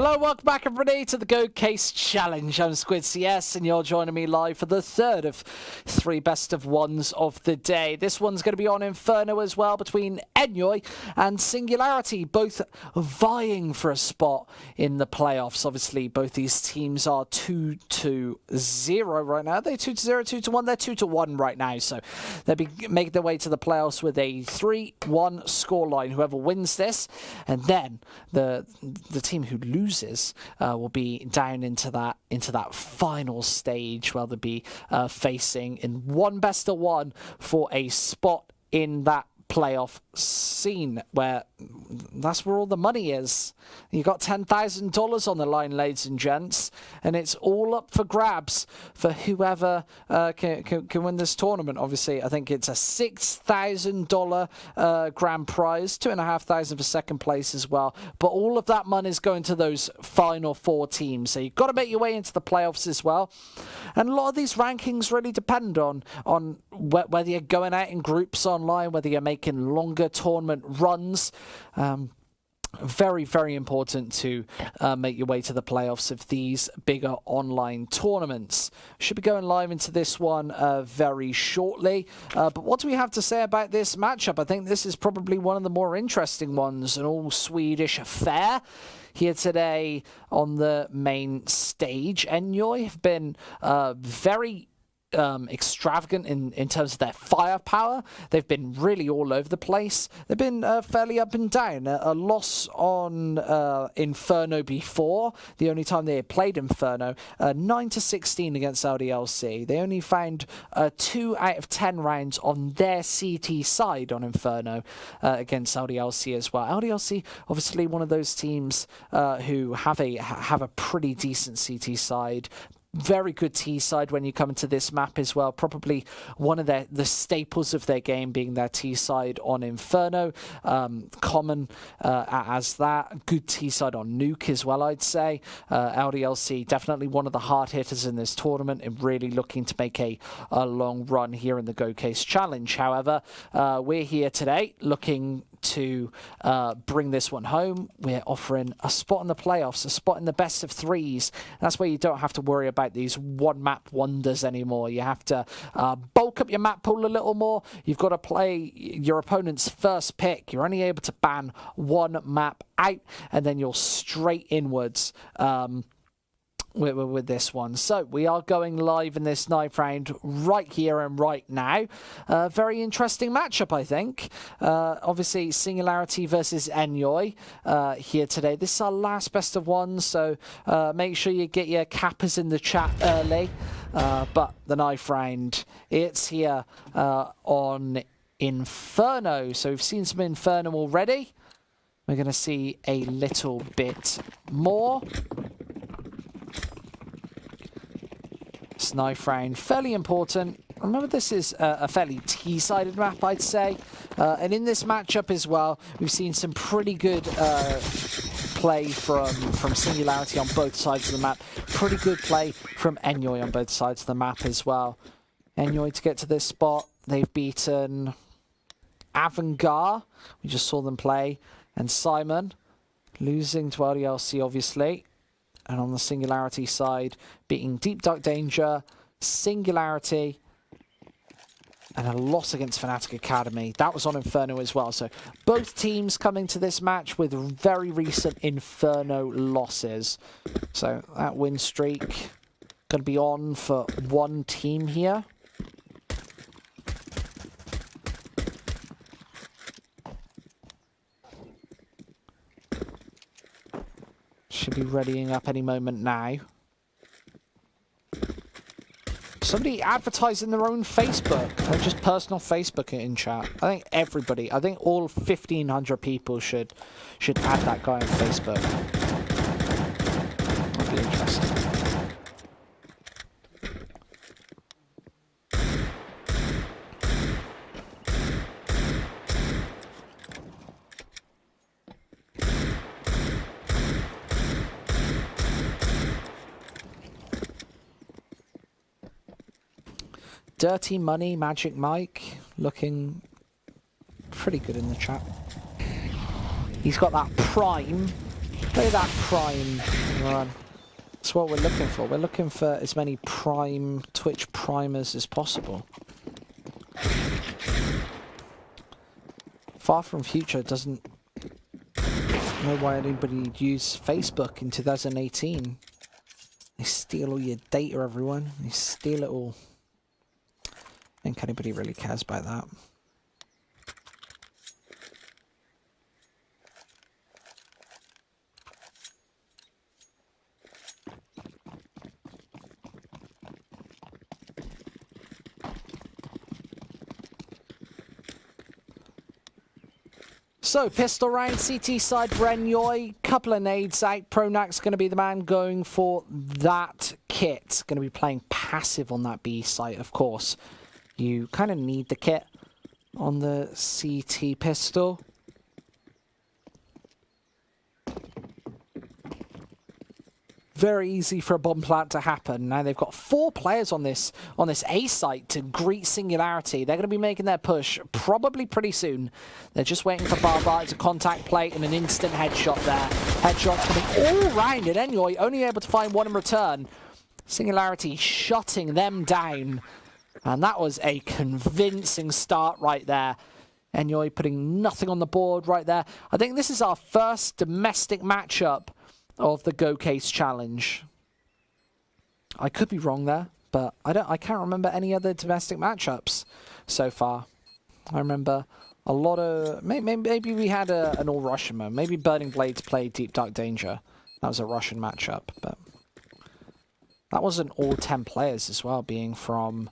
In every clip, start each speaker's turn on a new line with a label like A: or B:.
A: Hello, welcome back everybody to the GOCASE Challenge. I'm Squid CS and you're joining me live for the third of three best of ones of the day. This one's going to be on Inferno as well between ENYOY and Singularity, both vying for a spot in the playoffs. Obviously, both these teams are 2-0 right now. They're 2-0, 2-1. They're 2-1 right now, so they'll be making their way to the playoffs with a 3-1 scoreline. Whoever wins this, and then the team who loses will be down into that final stage where they'll be facing in one best of one for a spot in that playoff scene, where that's where all the money is. You got $10,000 on the line, ladies and gents, and it's all up for grabs for whoever can win this tournament. Obviously, I think it's a $6,000 grand prize, $2,500 for second place as well. But all of that money is going to those final four teams. So you've got to make your way into the playoffs as well. And a lot of these rankings really depend on whether you're going out in groups online, whether you're making longer tournament runs. Very, very important to make your way to the playoffs of these bigger online tournaments. Should be going live into this one very shortly. But what do we have to say about this matchup? I think this is probably one of the more interesting ones, an all-Swedish affair here today on the main stage. ENYOY have been very extravagant in terms of their firepower. They've been really all over the place. They've been fairly up and down. A loss on Inferno before, the only time they had played Inferno, 9-16 against LDLC. They only found 2 out of 10 rounds on their CT side on Inferno against LDLC as well. LDLC, obviously one of those teams who have a pretty decent CT side. Very good T side when you come into this map as well. Probably one of the staples of their game being their T side on Inferno. Common as that. Good T side on Nuke as well, I'd say. LDLC definitely one of the hard hitters in this tournament and really looking to make a long run here in the GOCASE Challenge. However, we're here today looking to bring this one home. We're offering a spot in the playoffs, a spot in the best of threes. That's where you don't have to worry about these one map wonders anymore. You have to bulk up your map pool a little more. You've got to play your opponent's first pick. You're only able to ban one map out, and then you're straight inwards with this one. So we are going live in this ninth round right here and right now. Very interesting matchup, I think. Obviously, Singularity versus ENYOY here today. This is our last best of one, so make sure you get your cappers in the chat early. But the ninth round, it's here on Inferno. So we've seen some Inferno already. We're going to see a little bit more. This ninth round, fairly important. Remember, this is a fairly T-sided map, I'd say. And in this matchup as well, we've seen some pretty good play from Singularity on both sides of the map. Pretty good play from ENYOY on both sides of the map as well. ENYOY to get to this spot. They've beaten Avantgar. We just saw them play. And Simon losing to LDLC, obviously. And on the Singularity side, beating Deep Dark Danger, Singularity, and a loss against Fnatic Academy. That was on Inferno as well. So both teams coming to this match with very recent Inferno losses. So that win streak going to be on for one team here. Should be readying up any moment now. Somebody advertising their own Facebook, or just personal Facebook in chat. I think everybody, I think all 1,500 people should add that guy on Facebook. That'd be interesting. Dirty Money, Magic Mike, looking pretty good in the chat. He's got that prime Play that prime run. That's what we're looking for. We're looking for as many prime Twitch primers as possible. Far from Future doesn't know why anybody would use Facebook in 2018. They steal all your data, everyone. They steal it all. I think anybody really cares about that. So, pistol round, CT side for ENYOY, couple of nades out. Pronak's going to be the man going for that kit. Going to be playing passive on that B site, of course. You kind of need the kit on the CT pistol. Very easy for a bomb plant to happen. Now they've got 4 players on this A site to greet Singularity. They're going to be making their push probably pretty soon. They're just waiting for bo1 to contact plate and an instant headshot there. Headshots coming all round, and ENYOY only able to find one in return. Singularity shutting them down. And that was a convincing start right there. ENYOY putting nothing on the board right there. I think this is our first domestic matchup of the GOCASE challenge. I could be wrong there, but I can't remember any other domestic matchups so far. I remember a lot of maybe we had an all Russian one. Maybe Burning Blades played Deep Dark Danger. That was a Russian matchup, but that wasn't all 10 players as well, being from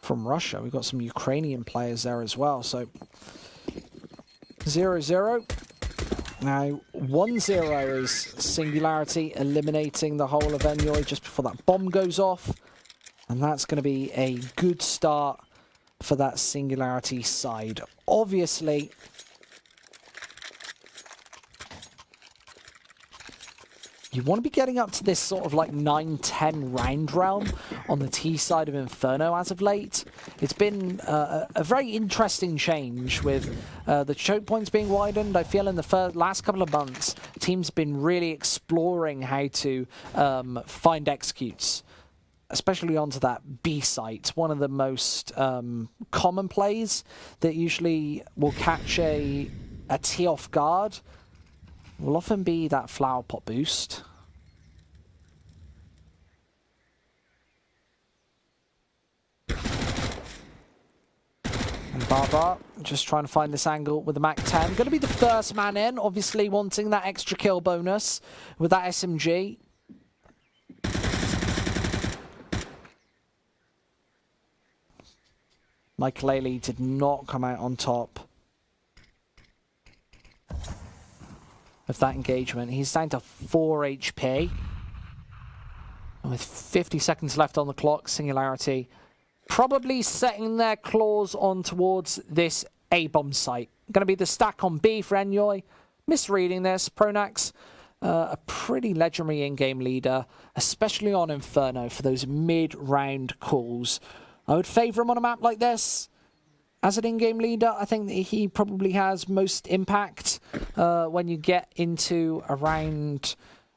A: Russia. We got some Ukrainian players there as well. So 0-0. Now, 1-0 is Singularity eliminating the whole of ENYOY just before that bomb goes off. And that's going to be a good start for that Singularity side. Obviously, you want to be getting up to this sort of like 9-10 round realm on the T side of Inferno as of late. It's been a very interesting change with the choke points being widened. I feel in the last couple of months, teams have been really exploring how to find executes, especially onto that B site. One of the most common plays that usually will catch a T off guard will often be that flower pot boost. And bo1 just trying to find this angle with the MAC-10. Going to be the first man in, obviously wanting that extra kill bonus with that SMG. Michael did not come out on top of that engagement. He's down to 4 HP. And with 50 seconds left on the clock, Singularity probably setting their claws on towards this A-bomb site. Going to be the stack on B for ENYOY. Misreading this. Pronax, a pretty legendary in-game leader, especially on Inferno for those mid-round calls. I would favour him on a map like this. As an in-game leader, I think that he probably has most impact when you get into a round,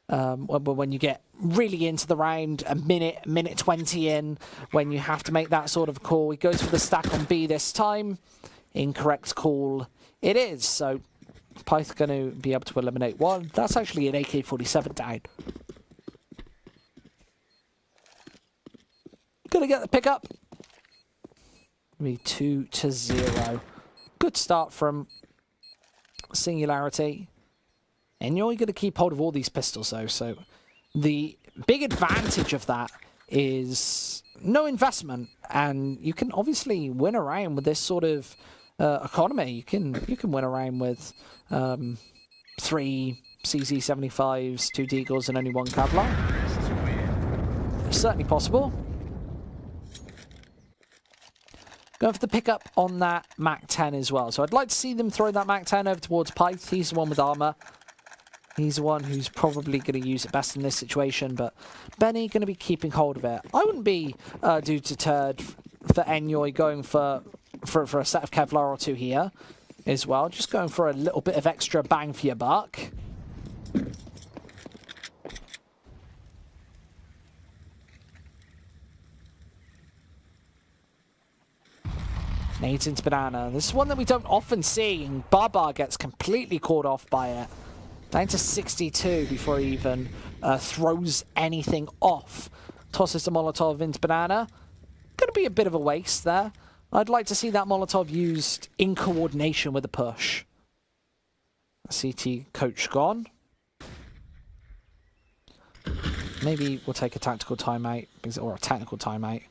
A: when you get really into the round, a minute 20 in, when you have to make that sort of call. He goes for the stack on B this time. Incorrect call it is. So Pyth going to be able to eliminate one. That's actually an AK-47 down. Going to get the pickup. Be 2-0. Good start from Singularity. And you're going to keep hold of all these pistols, though. So the big advantage of that is no investment, and you can obviously win around with this sort of economy. You can win around with 3 CZ75s, 2 Deagles, and only 1 Kevlar. It's certainly possible. Going for the pickup on that MAC-10 as well. So I'd like to see them throw that MAC-10 over towards Pyth. He's the one with armor. He's the one who's probably going to use it best in this situation, but Benny going to be keeping hold of it. I wouldn't be too deterred for ENYOY going for a set of Kevlar or 2 here as well. Just going for a little bit of extra bang for your buck. Nades into banana. This is one that we don't often see, and bo1 gets completely caught off by it. Down to 62 before he even throws anything off. Tosses the Molotov into banana. Going to be a bit of a waste there. I'd like to see that Molotov used in coordination with a push. CT coach gone. Maybe we'll take a tactical timeout, or a technical timeout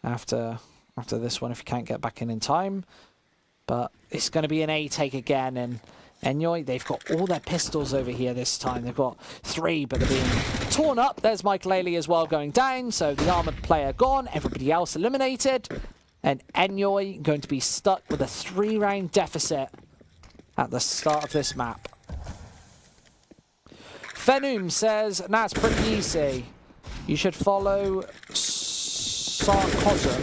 A: after this one if you can't get back in time. But it's going to be an A take again, and ENYOY, they've got all their pistols over here this time. They've got 3, but they're being torn up. There's Michael as well going down, so the armored player gone, everybody else eliminated. And ENYOY going to be stuck with a 3-round deficit at the start of this map. Phenom says, nah, it's pretty easy. You should follow Sarcosm.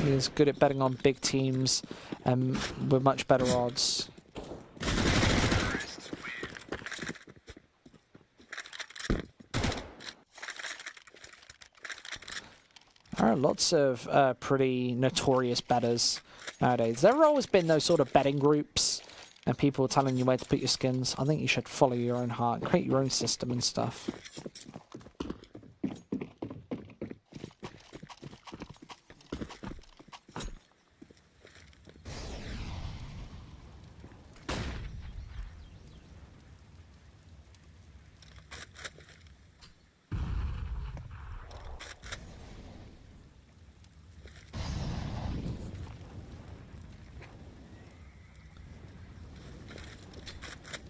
A: He's good at betting on big teams with much better odds. There are lots of pretty notorious bettors nowadays. There have always been those sort of betting groups and people telling you where to put your skins. I think you should follow your own heart, create your own system and stuff.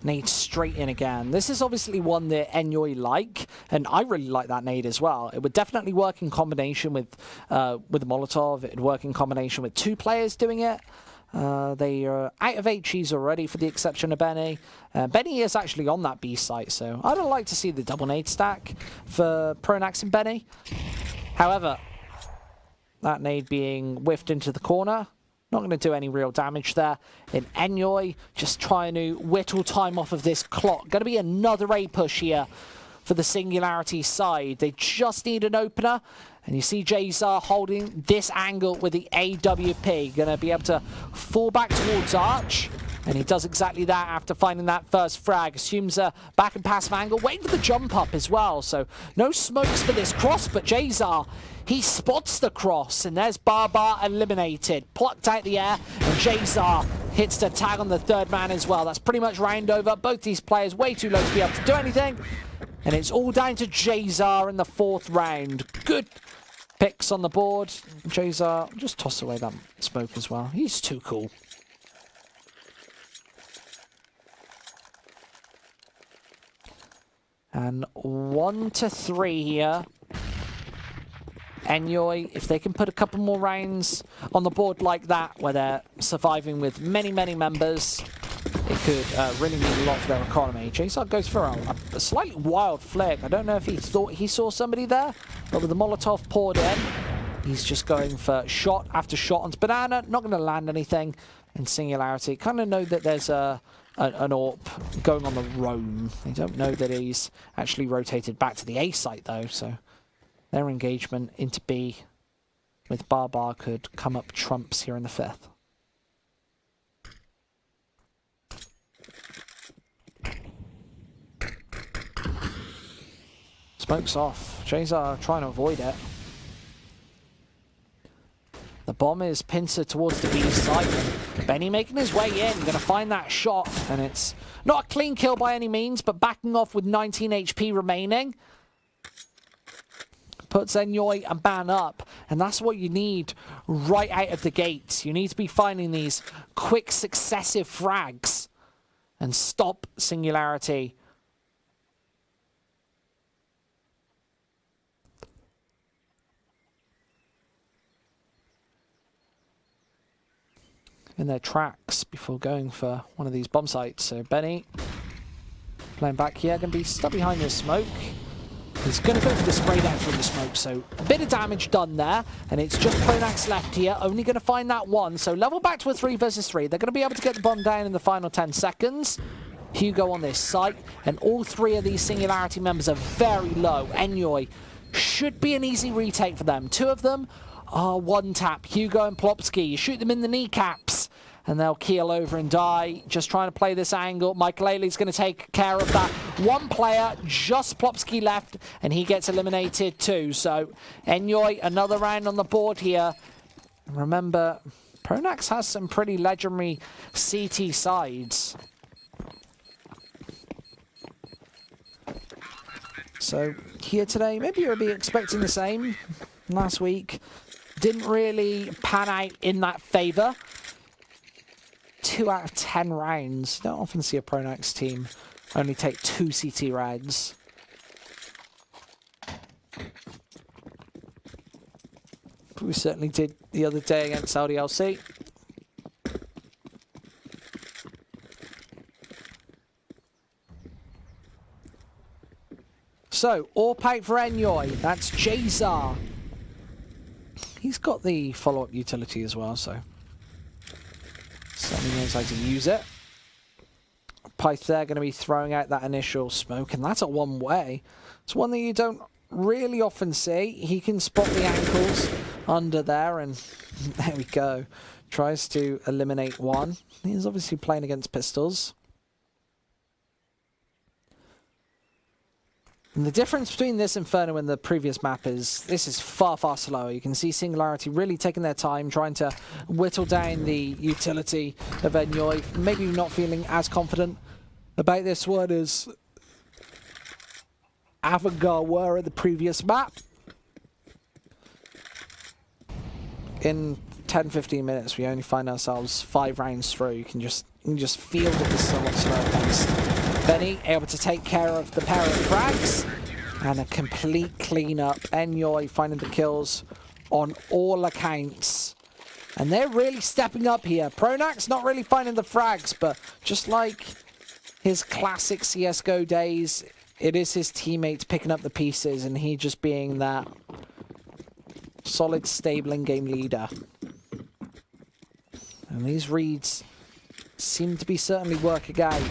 A: Nade straight in again. This is obviously one that ENYOY like, and I really like that nade as well. It would definitely work in combination with the Molotov. It would work in combination with 2 players doing it. They are out of HEs already, for the exception of Benny. Benny is actually on that B site, so I'd like to see the double nade stack for Pronax and Benny. However, that nade being whiffed into the corner. Not going to do any real damage there. In ENYOY, just trying to whittle time off of this clock. Going to be another A push here for the Singularity side. They just need an opener. And you see Jazar holding this angle with the AWP. Going to be able to fall back towards Arch. And he does exactly that after finding that first frag. Assumes a back and passive angle. Waiting for the jump up as well. So no smokes for this cross, but Jazar, he spots the cross. And there's bo1 eliminated. Plucked out the air. And Jazar hits the tag on the 3rd man as well. That's pretty much round over. Both these players way too low to be able to do anything. And it's all down to Jazar in the 4th round. Good picks on the board. Jazar, just toss away that smoke as well. He's too cool. And 1 to 3 here. ENYOY, if they can put a couple more rounds on the board like that, where they're surviving with many, many members, it could really mean a lot for their economy. Jazar goes for a slightly wild flick. I don't know if he thought he saw somebody there, but with the Molotov poured in, he's just going for shot after shot onto banana. Not going to land anything. In Singularity, kind of know that there's an AWP going on the roam. They don't know that he's actually rotated back to the A site though, so their engagement into B with bo1 could come up trumps here in the 5th. Smoke's off. Jazar trying to avoid it. The bomb is pincered towards the B site. Benny making his way in, going to find that shot, and it's not a clean kill by any means, but backing off with 19 HP remaining. Puts ENYOY and ban up, and that's what you need right out of the gate. You need to be finding these quick successive frags and stop Singularity. In their tracks before going for one of these bomb sites. So Benny playing back here, going to be stuck behind this smoke. He's going to go for the spray down from the smoke, so a bit of damage done there, and it's just Pronax left here, only going to find that one. So level back to a 3 versus 3. They're going to be able to get the bomb down in the final 10 seconds. Hugo on this site, and all 3 of these Singularity members are very low. ENYOY should be an easy retake for them. 2 of them one tap. Hugo and Plopsky, you shoot them in the kneecaps and they'll keel over and die. Just trying to play this angle. Michael Ailey's going to take care of that. One player, just Plopsky left, and he gets eliminated too. So ENYOY, another round on the board here. Remember, Pronax has some pretty legendary CT sides. So here today, maybe you'll be expecting the same. Last week didn't really pan out in that favor. 2 out of 10 rounds. You don't often see a Pronax team only take 2 CT rounds. We certainly did the other day against Saudi LC. So, all pack for ENYOY. That's Jazar. He's got the follow-up utility as well, so certainly knows how to use it. Pyth there going to be throwing out that initial smoke, and that's a one-way. It's one that you don't really often see. He can spot the ankles under there, and there we go. Tries to eliminate one. He's obviously playing against pistols. And the difference between this Inferno and the previous map is this is far, far slower. You can see Singularity really taking their time, trying to whittle down the utility of ENYOY. Maybe not feeling as confident about this one as Avangard were at the previous map. In 10-15 minutes, we only find ourselves 5 rounds through. You can just feel that this is a lot slower paced. Benny able to take care of the pair of frags, and a complete cleanup. ENYOY finding the kills on all accounts. And they're really stepping up here. Pronax not really finding the frags, but just like his classic CSGO days, it is his teammates picking up the pieces, and he just being that solid, stable in-game leader. And these reads seem to be certainly working out.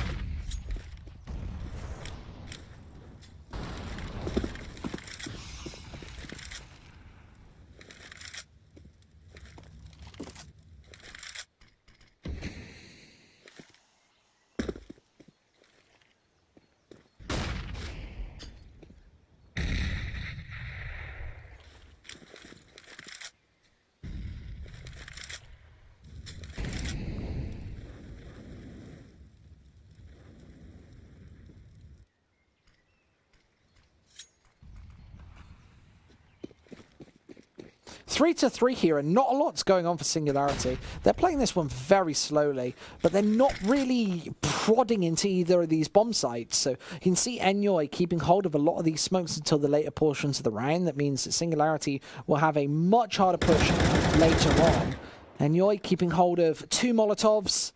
A: Three to 3 here, and not a lot's going on for Singularity. They're playing this one very slowly, but they're not really prodding into either of these bomb sites. So you can see ENYOY keeping hold of a lot of these smokes until the later portions of the round. That means that Singularity will have a much harder push later on. ENYOY keeping hold of 2 Molotovs.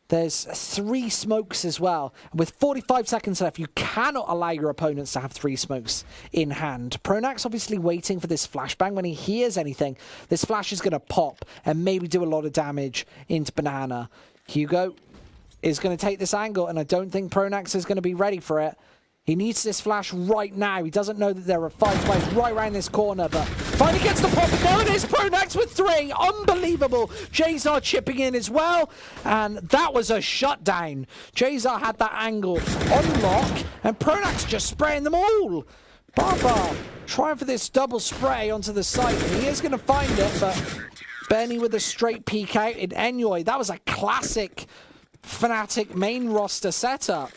A: There's 3 smokes as well. With 45 seconds left, you cannot allow your opponents to have 3 smokes in hand. Pronax obviously waiting for this flashbang. When he hears anything, this flash is going to pop and maybe do a lot of damage into Banana. Hugo is going to take this angle, and I don't think Pronax is going to be ready for it. He needs this flash right now. He doesn't know that there are 5 players right around this corner, but finally gets the pop. There it is, Pronax with 3. Unbelievable. Jazar chipping in as well, and that was a shutdown. Jazar had that angle on lock, and Pronax just spraying them all. Barbar trying for this double spray onto the site, and he is going to find it, but Benny with a straight peek out in ENYOY. That was a classic Fnatic main roster setup.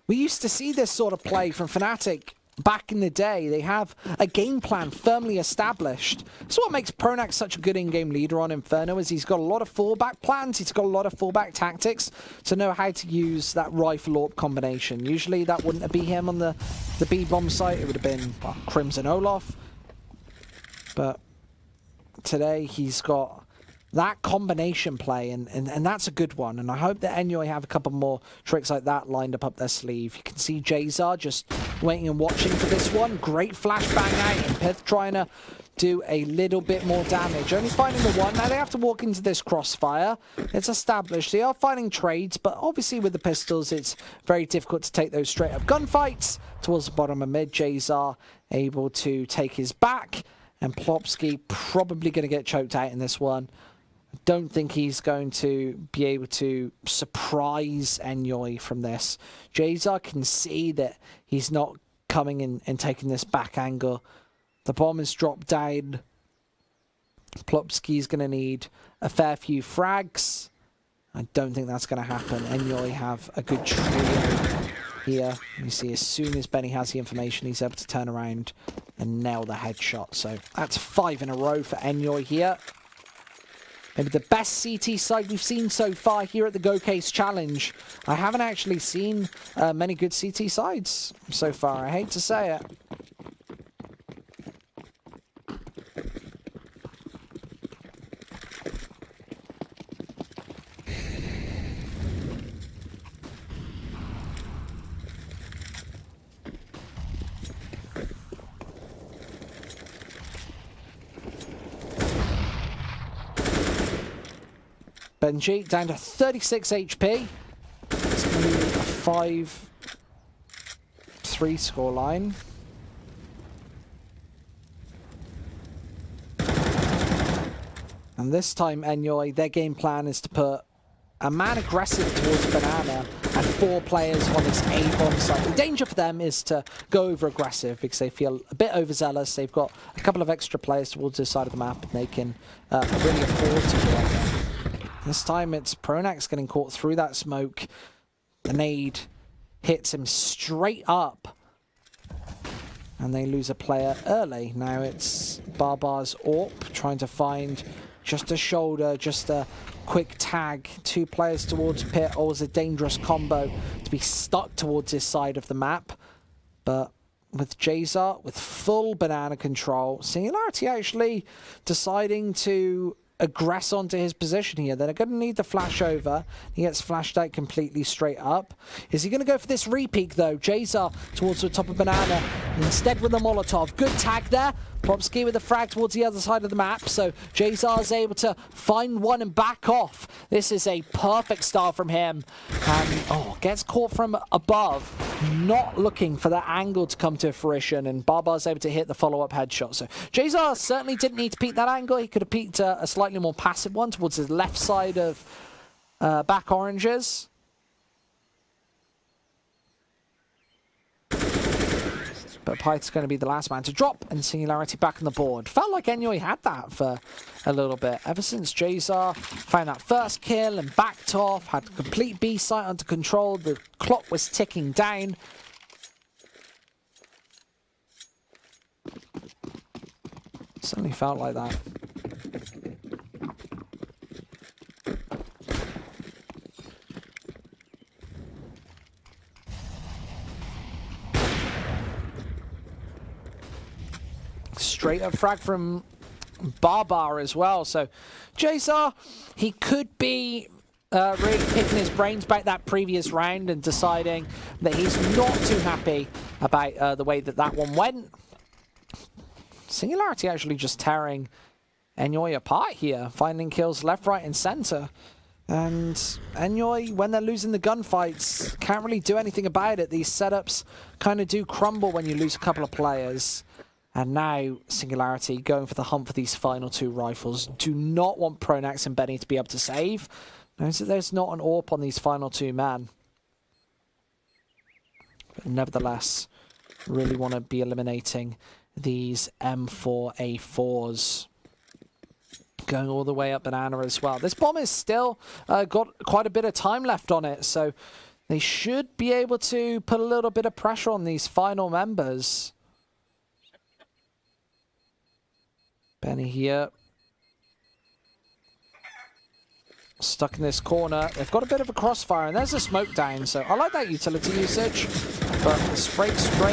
A: We used to see this sort of play from Fnatic back in the day. They have a game plan firmly established. That's what makes Pronax such a good in-game leader on Inferno, is he's got a lot of fallback plans, he's got a lot of fallback tactics to know how to use that rifle AWP combination. Usually that wouldn't be him on the B-bomb site, it would have been, well, Crimson Olaf. But today he's got that combination play, and that's a good one. And I hope that ENYOY have a couple more tricks like that lined up their sleeve. You can see Jazar just waiting and watching for this one. Great flashbang out, and Pith trying to do a little bit more damage. Only finding the one. Now they have to walk into this crossfire. It's established. They are finding trades, but obviously with the pistols, it's very difficult to take those straight up gunfights. Towards the bottom of mid, Jazar able to take his back, and Plopsky probably going to get choked out in this one. I don't think he's going to be able to surprise ENYOY from this. Jazar can see that he's not coming in and taking this back angle. The bomb is dropped down. Plopsky's going to need a fair few frags. I don't think that's going to happen. ENYOY have a good trio here. You see, as soon as Benny has the information, he's able to turn around and nail the headshot. So that's 5 in a row for ENYOY here. Maybe the best CT side we've seen so far here at the GOCASE Challenge. I haven't actually seen many good CT sides so far. I hate to say it. Benji down to 36 HP. It's going to be a 5-3 scoreline. And this time, ENYOY, their game plan is to put a man aggressive towards Banana and 4 players on this A-bomb site. The danger for them is to go over aggressive because they feel a bit overzealous. They've got a couple of extra players towards this side of the map, and they can really afford to do it. This time it's Pronax getting caught through that smoke. The nade hits him straight up. And they lose a player early. Now it's Barbar's AWP trying to find just a shoulder, just a quick tag. 2 players towards pit. Always a dangerous combo to be stuck towards this side of the map. But with Jazar, with full banana control, Singularity actually deciding to aggress onto his position here. They're going to need the flash over. He gets flashed out completely straight up. Is he going to go for this repeat though? Jazar towards the top of banana. Instead with the Molotov. Good tag there. Plopsky with the frag towards the other side of the map. So Jazar is able to find one and back off. This is a perfect start from him. And gets caught from above. Not looking for that angle to come to fruition. And Barbar's able to hit the follow-up headshot. So Jazar certainly didn't need to peek that angle. He could have peeked a slightly more passive one towards the left side of back oranges. But Pythe's going to be the last man to drop, and Singularity back on the board. Felt like ENYOY had that for a little bit. Ever since Jazar found that first kill and backed off, had complete B site under control, the clock was ticking down. Certainly felt like that. Straight up frag from Barbar as well. So Jazar, he could be really picking his brains back that previous round and deciding that he's not too happy about the way that one went. Singularity actually just tearing ENYOY apart here, finding kills left, right, and center. And ENYOY, when they're losing the gunfights, can't really do anything about it. These setups kind of do crumble when you lose a couple of players. And now Singularity going for the hunt for these final 2 rifles. Do not want Pronax and Benny to be able to save. Notice that there's not an AWP on these final 2 men. But nevertheless, really want to be eliminating these M4A4s. Going all the way up banana as well. This bomb is still got quite a bit of time left on it. So they should be able to put a little bit of pressure on these final members. Benny here. Stuck in this corner. They've got a bit of a crossfire, and there's a smoke down, so I like that utility usage. But the spray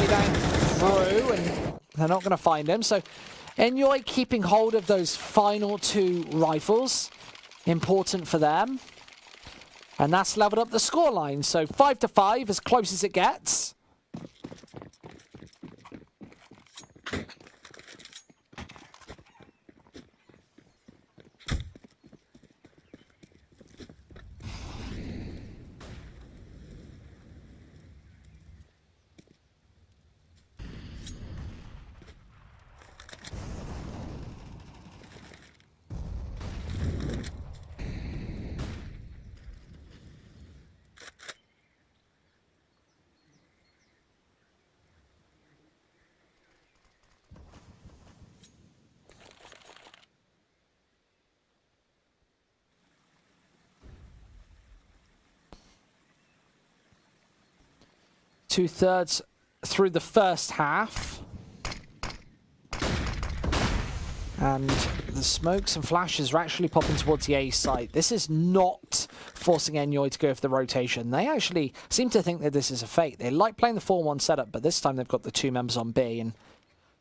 A: down through, and they're not going to find him. So ENYOY keeping hold of those final 2 rifles. Important for them. And that's leveled up the scoreline. So 5-5, as close as it gets. 2/3 through the first half. And the smokes and flashes are actually popping towards the A site. This is not forcing ENYOY to go for the rotation. They actually seem to think that this is a fake. They like playing the 4-1 setup, but this time they've got the 2 members on B. And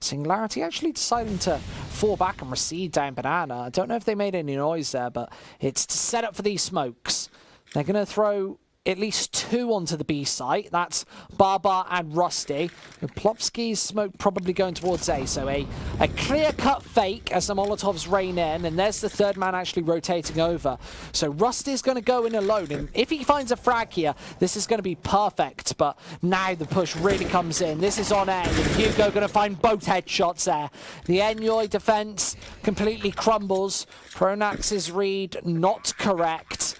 A: Singularity actually deciding to fall back and recede down Banana. I don't know if they made any noise there, but it's to set up for these smokes. They're going to throw at least 2 onto the B site. That's Barbar and Rusty. And Plopsky's smoke probably going towards A. So a clear-cut fake as the Molotovs rain in. And there's the 3rd man actually rotating over. So Rusty's going to go in alone. And if he finds a frag here, this is going to be perfect. But now the push really comes in. This is on A. And Hugo going to find both headshots there. The ENYOY defense completely crumbles. Pronax's read not correct.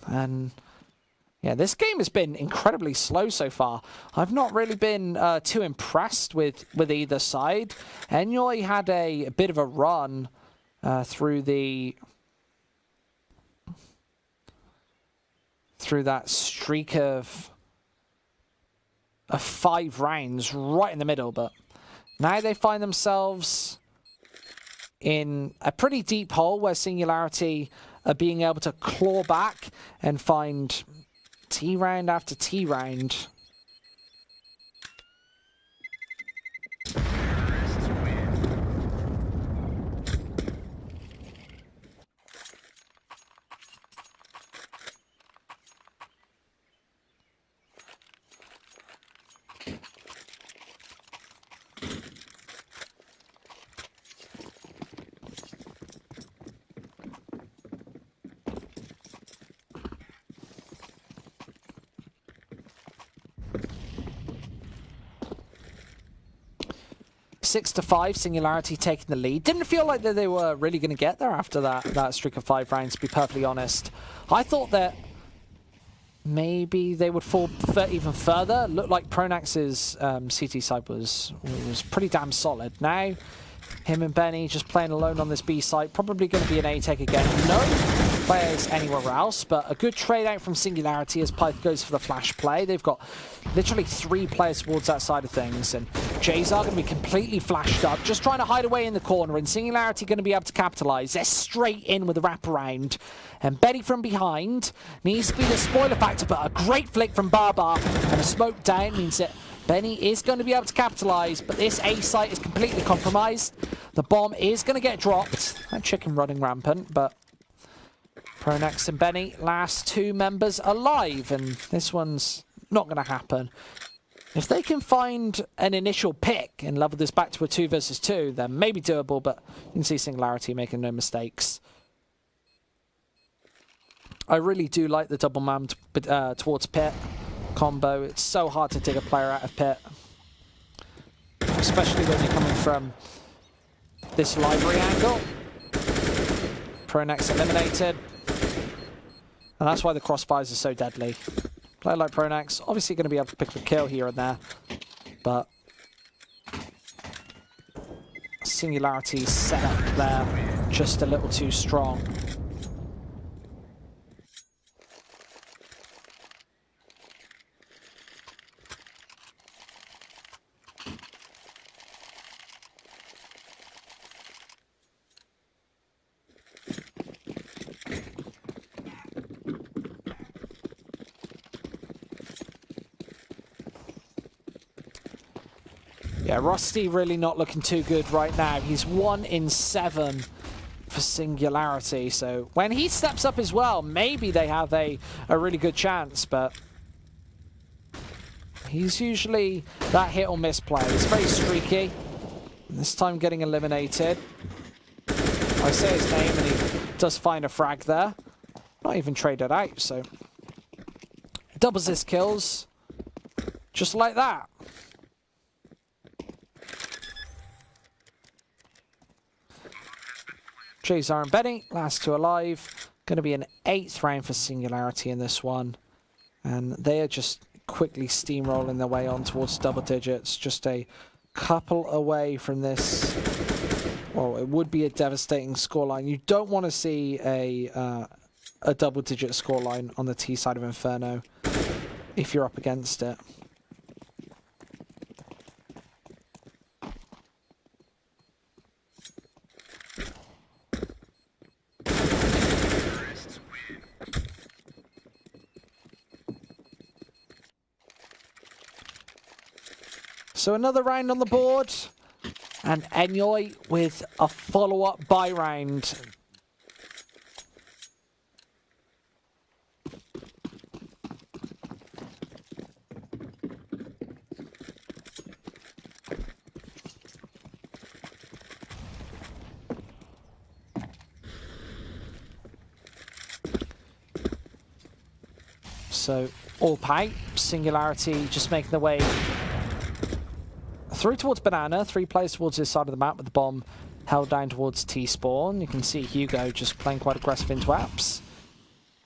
A: And yeah, this game has been incredibly slow so far. I've not really been too impressed with either side. ENYOY had a bit of a run through that streak of 5 rounds right in the middle, but now they find themselves in a pretty deep hole where Singularity are being able to claw back and find T round after T round. 6-5, Singularity taking the lead. Didn't feel like that they were really going to get there after that streak of 5 rounds, to be perfectly honest. I thought that maybe they would fall even further. Looked like Pronax's CT side was pretty damn solid. Now, him and Benny just playing alone on this B site. Probably going to be an A take again. No players anywhere else, but a good trade out from Singularity as Pyth goes for the flash play. They've got literally 3 players towards that side of things, and Jayzar going to be completely flashed up, just trying to hide away in the corner, and Singularity going to be able to capitalize. They're straight in with a wraparound, and Benny from behind needs to be the spoiler factor, but a great flick from Barbar, and a smoke down means that Benny is going to be able to capitalize, but this A site is completely compromised. The bomb is going to get dropped. That chicken running rampant, but Pronax and Benny, last 2 members alive, and this one's not going to happen. If they can find an initial pick and level this back to a 2 versus 2, then maybe doable, but you can see Singularity making no mistakes. I really do like the double man towards pit combo. It's so hard to dig a player out of pit, especially when you're coming from this library angle. Pronax eliminated, and that's why the crossfires are so deadly. Player like Pronax, obviously going to be able to pick the kill here and there, but Singularity's set up there just a little too strong. Yeah, Rusty really not looking too good right now. He's 1 in 7 for Singularity. So when he steps up as well, maybe they have a really good chance, but he's usually that hit or miss play. He's very streaky. And this time getting eliminated. I say his name and he does find a frag there. Not even traded out, so doubles his kills just like that. Jayzar and Benny, last 2 alive. Going to be an 8th round for Singularity in this one. And they are just quickly steamrolling their way on towards double digits. Just a couple away from this. Well, it would be a devastating scoreline. You don't want to see a double-digit scoreline on the T side of Inferno. if you're up against it. So another round on the board, and ENYOY with a follow-up buy round. So all pipe, Singularity just making their way through towards Banana, 3 players towards this side of the map with the bomb held down towards T-spawn. You can see Hugo just playing quite aggressive into apps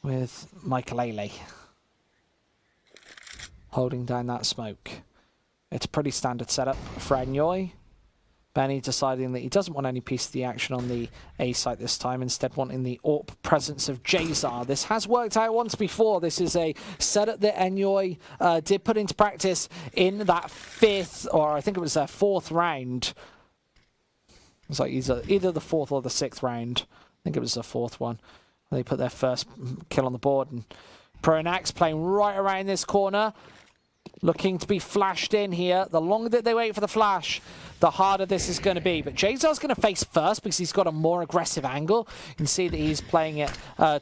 A: with Michael holding down that smoke. It's a pretty standard setup for ENYOY. Benny deciding that he doesn't want any piece of the action on the A site this time, instead wanting the AWP presence of Jazar. This has worked out once before. This is a setup that ENYOY did put into practice in that 5th, or I think it was their 4th round. It was like either the 4th or the 6th round. I think it was the 4th one. They put their first kill on the board. And Pronax playing right around this corner, looking to be flashed in here. The longer that they wait for the flash, the harder this is going to be. But Jazar's going to face first because he's got a more aggressive angle. You can see that he's playing it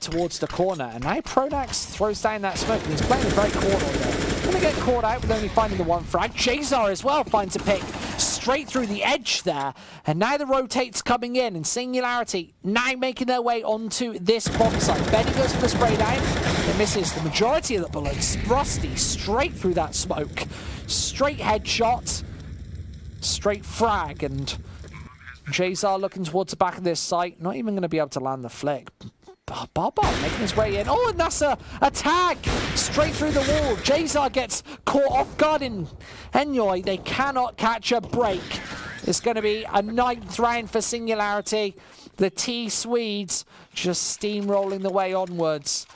A: towards the corner. And now Pronax throws down that smoke, and he's playing it very corner there. Going to get caught out with only finding the one frag. Jazar as well finds a pick straight through the edge there. And now the rotate's coming in, and Singularity now making their way onto this bomb site. Benny goes for the spray down. It misses the majority of the bullets. Sprusty straight through that smoke. Straight headshot. Straight frag, and Jazar looking towards the back of this site. Not even going to be able to land the flick. bo1 making his way in. Oh, and that's a tag straight through the wall. Jazar gets caught off guard in ENYOY. They cannot catch a break. It's going to be a 9th round for Singularity. The T-Swedes just steamrolling the way onwards.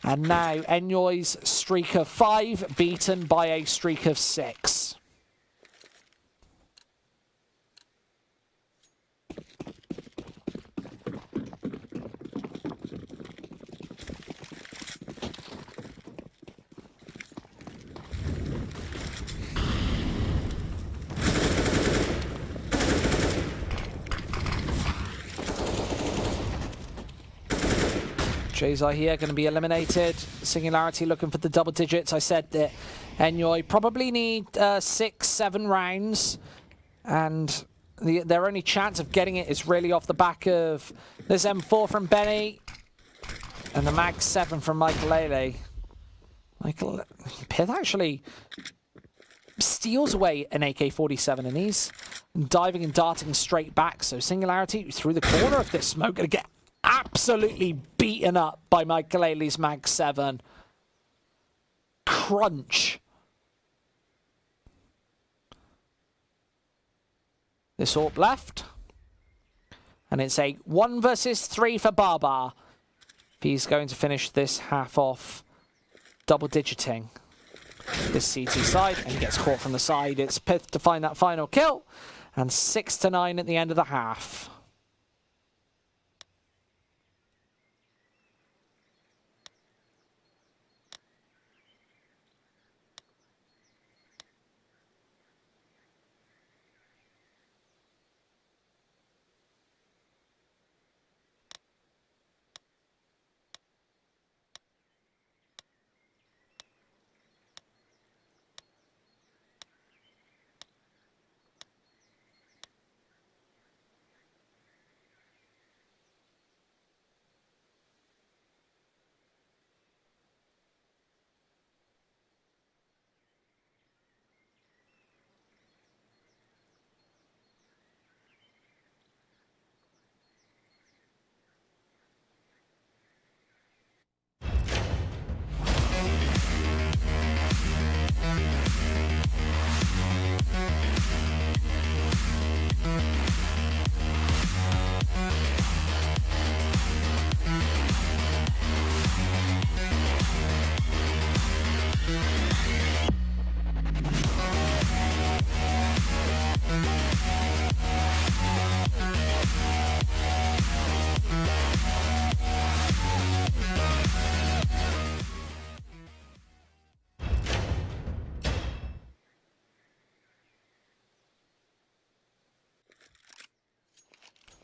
A: And now ENYOY's streak of 5 beaten by a streak of 6. Jazar here going to be eliminated. Singularity looking for the double digits. I said that ENYOY probably need 6-7 rounds, and their only chance of getting it is really off the back of this M4 from Benny and the Mag 7 from Michael. Pith actually steals away an AK-47, and he's diving and darting straight back. So Singularity through the corner of this smoke going to get absolutely beaten up by Michael's Mag 7. Crunch. This AWP left. And it's a 1 versus 3 for bo1. He's going to finish this half off double digiting this CT side, and he gets caught from the side. It's Pith to find that final kill, and 6-9 at the end of the half.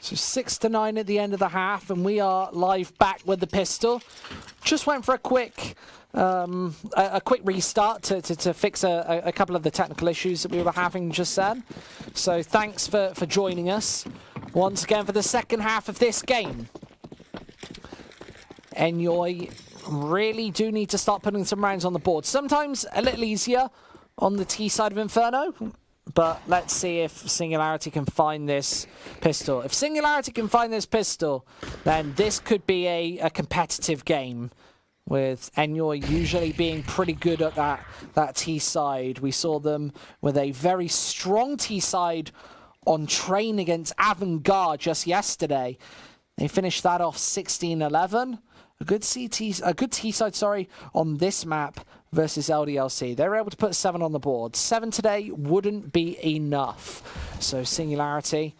A: So 6-9 at the end of the half, and we are live back with the pistol. Just went for a quick restart to fix a couple of the technical issues that we were having just then. So thanks for joining us once again for the second half of this game. ENYOY really do need to start putting some rounds on the board. Sometimes a little easier on the T side of Inferno, but let's see if Singularity can find this pistol. If Singularity can find this pistol, then this could be a competitive game, with ENYOY usually being pretty good at that T side. We saw them with a very strong T side on train against Avant-Garde just yesterday. They finished that off 16-11. A good T side, sorry, on this map versus LDLC. They were able to put 7 on the board. 7 today wouldn't be enough. So Singularity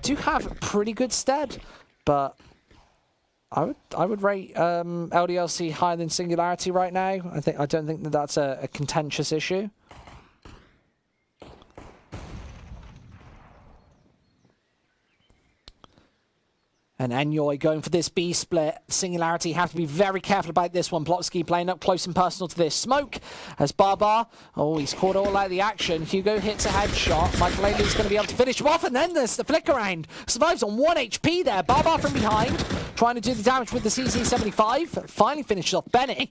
A: do have pretty good stead, but I would rate LDLC higher than Singularity right now. I don't think that that's a contentious issue. And ENYOY going for this B split. Singularity have to be very careful about this one. Plotsky playing up close and personal to this smoke. As Barbar, oh, he's caught all out of the action. Hugo hits a headshot. Michael Ailey's going to be able to finish him off. And then there's the flick around. Survives on 1 HP there. Barbar from behind, trying to do the damage with the CZ75. Finally finishes off Benny.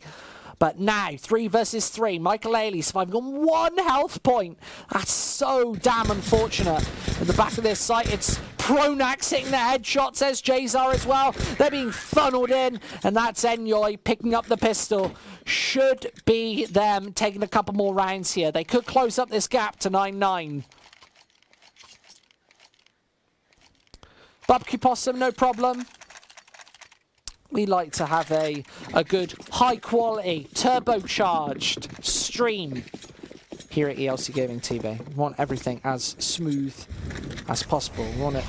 A: But now, 3 versus 3. Michael Ailey surviving on 1 health point. That's so damn unfortunate. At the back of this site, it's Pronax hitting the headshot, says Jazar as well. They're being funneled in, and that's ENYOY picking up the pistol. Should be them taking a couple more rounds here. They could close up this gap to 9-9. Barbecue Possum, no problem. We like to have a good, high-quality, turbocharged stream here at ELC Gaming TV. We want everything as smooth as possible. We want it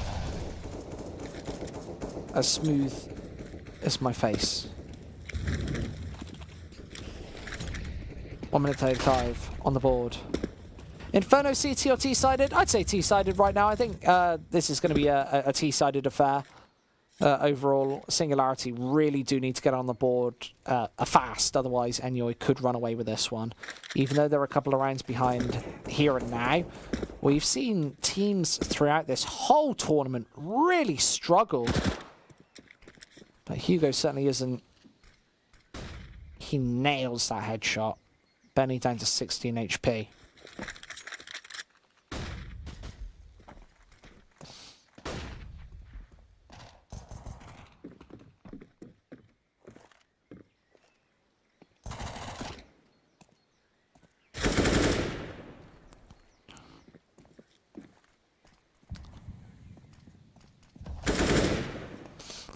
A: as smooth as my face. 1 minute 35 on the board. Inferno CT or T-sided? I'd say T-sided right now. I think this is going to be a T-sided affair. Overall, Singularity really do need to get on the board fast, otherwise ENYOY could run away with this one. Even though they're a couple of rounds behind here and now, we've seen teams throughout this whole tournament really struggle. But Hugo certainly isn't. He nails that headshot. Benny down to 16 HP.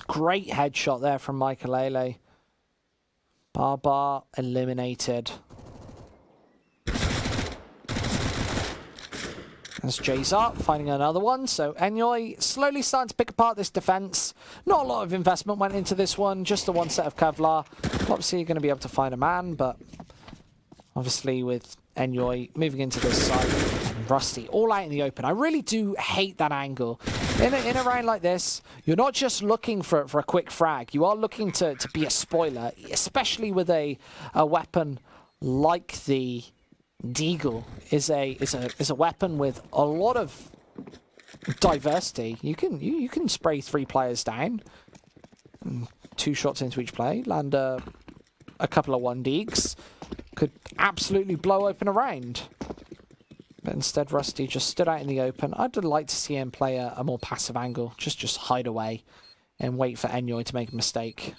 A: Great headshot there from Michael Ailey. Barbar eliminated. There's Jazar finding another one. So ENYOY slowly starting to pick apart this defense. Not a lot of investment went into this one. Just the one set of Kevlar. Obviously you're going to be able to find a man, but obviously with ENYOY moving into this side, and Rusty all out in the open. I really do hate that angle. In a round like this, you're not just looking for a quick frag. You are looking to be a spoiler, especially with a weapon like the Deagle. Is a weapon with a lot of diversity. You can spray 3 players down, 2 shots into each play, land a couple of 1-deeks. Could absolutely blow open a round. But instead, Rusty just stood out in the open. I'd like to see him play a more passive angle. Just hide away and wait for ENYOY to make a mistake.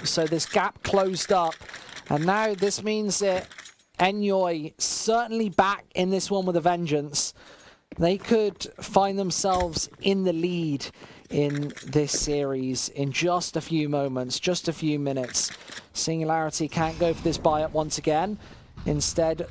A: So this gap closed up, and now this means that ENYOY certainly back in this one with a vengeance. They could find themselves in the lead in this series in just a few moments, just a few minutes. Singularity can't go for this buy-up once again. Instead,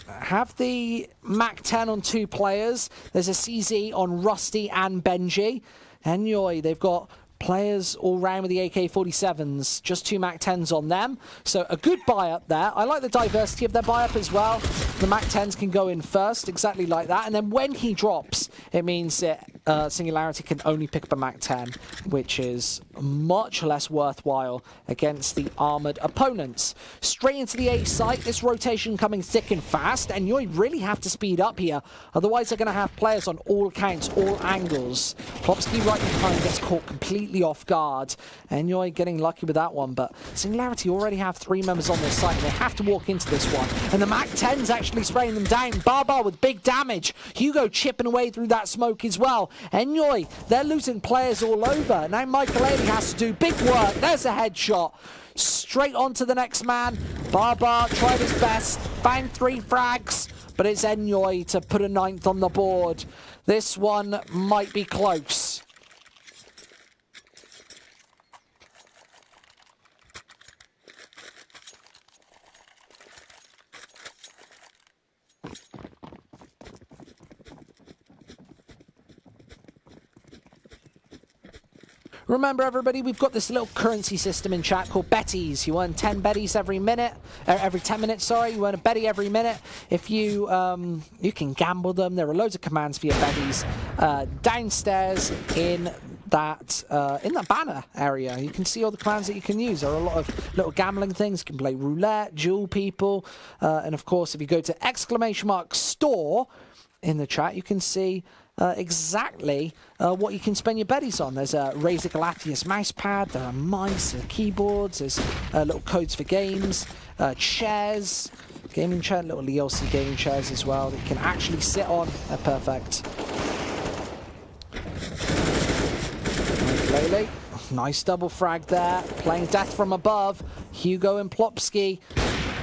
A: have the MAC-10 on 2 players. There's a CZ on Rusty and Benji. ENYOY, they've got players all round with the AK-47s, just 2 MAC-10s on them. So a good buy-up there. I like the diversity of their buy-up as well. The MAC-10s can go in first, exactly like that. And then when he drops, it means that Singularity can only pick up a MAC-10, which is much less worthwhile against the armored opponents. Straight into the A site, this rotation coming thick and fast, and you really have to speed up here. Otherwise, they're going to have players on all counts, all angles. Plopsky right behind gets caught completely off guard. ENYOY getting lucky with that one, but Singularity already have 3 members on their site. They have to walk into this one, and the MAC-10's actually spraying them down. Barbar with big damage. Hugo chipping away through that smoke as well. ENYOY, they're losing players all over. Now Michael Ailey has to do big work. There's a headshot. Straight on to the next man. Barbar tried his best, found 3 frags, but it's ENYOY to put a 9th on the board. This one might be close. Remember, everybody, we've got this little currency system in chat called betties. You earn 10 betties every minute, every 10 minutes, sorry. You earn a betty every minute. If you, you can gamble them. There are loads of commands for your betties downstairs in that banner area. You can see all the commands that you can use. There are a lot of little gambling things. You can play roulette, duel people, and of course, if you go to ! store in the chat, you can see exactly what you can spend your betties on. There's a Razer Galactus mousepad, there are mice, there are keyboards, there's little codes for games, chairs, gaming chair, little ELC gaming chairs as well that you can actually sit on. They're perfect. Lele, nice double frag there, playing death from above. Hugo and Plopsky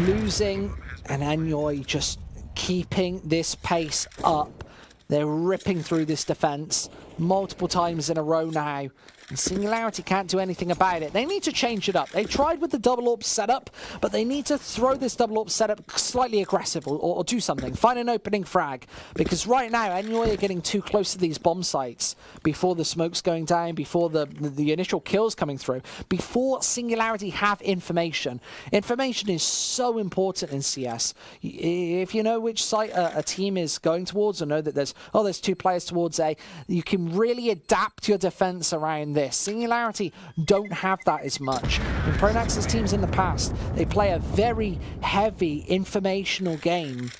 A: losing, and ENYOY just keeping this pace up. They're ripping through this defense multiple times in a row now. And Singularity can't do anything about it. They need to change it up. They tried with the double AWP setup, but they need to throw this double AWP setup slightly aggressive or do something. Find an opening frag. Because right now, ENYOY are getting too close to these bomb sites before the smoke's going down, before the initial kills coming through, before Singularity have information. Information is so important in CS. If you know which site a team is going towards, or know that there's 2 players towards A, you can really adapt your defense around this. Singularity don't have that as much. In Pronax's teams in the past, they play a very heavy informational game.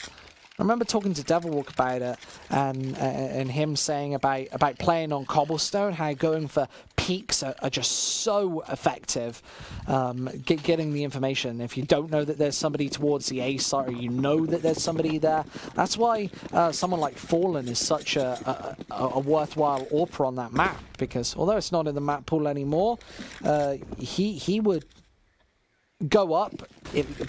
A: I remember talking to Devilwalk about it, and him saying about playing on cobblestone, how going for peaks are just so effective. Getting the information. If you don't know that there's somebody towards the A site, or you know that there's somebody there, that's why someone like Fallen is such a worthwhile AWPer on that map, because although it's not in the map pool anymore, he would go up,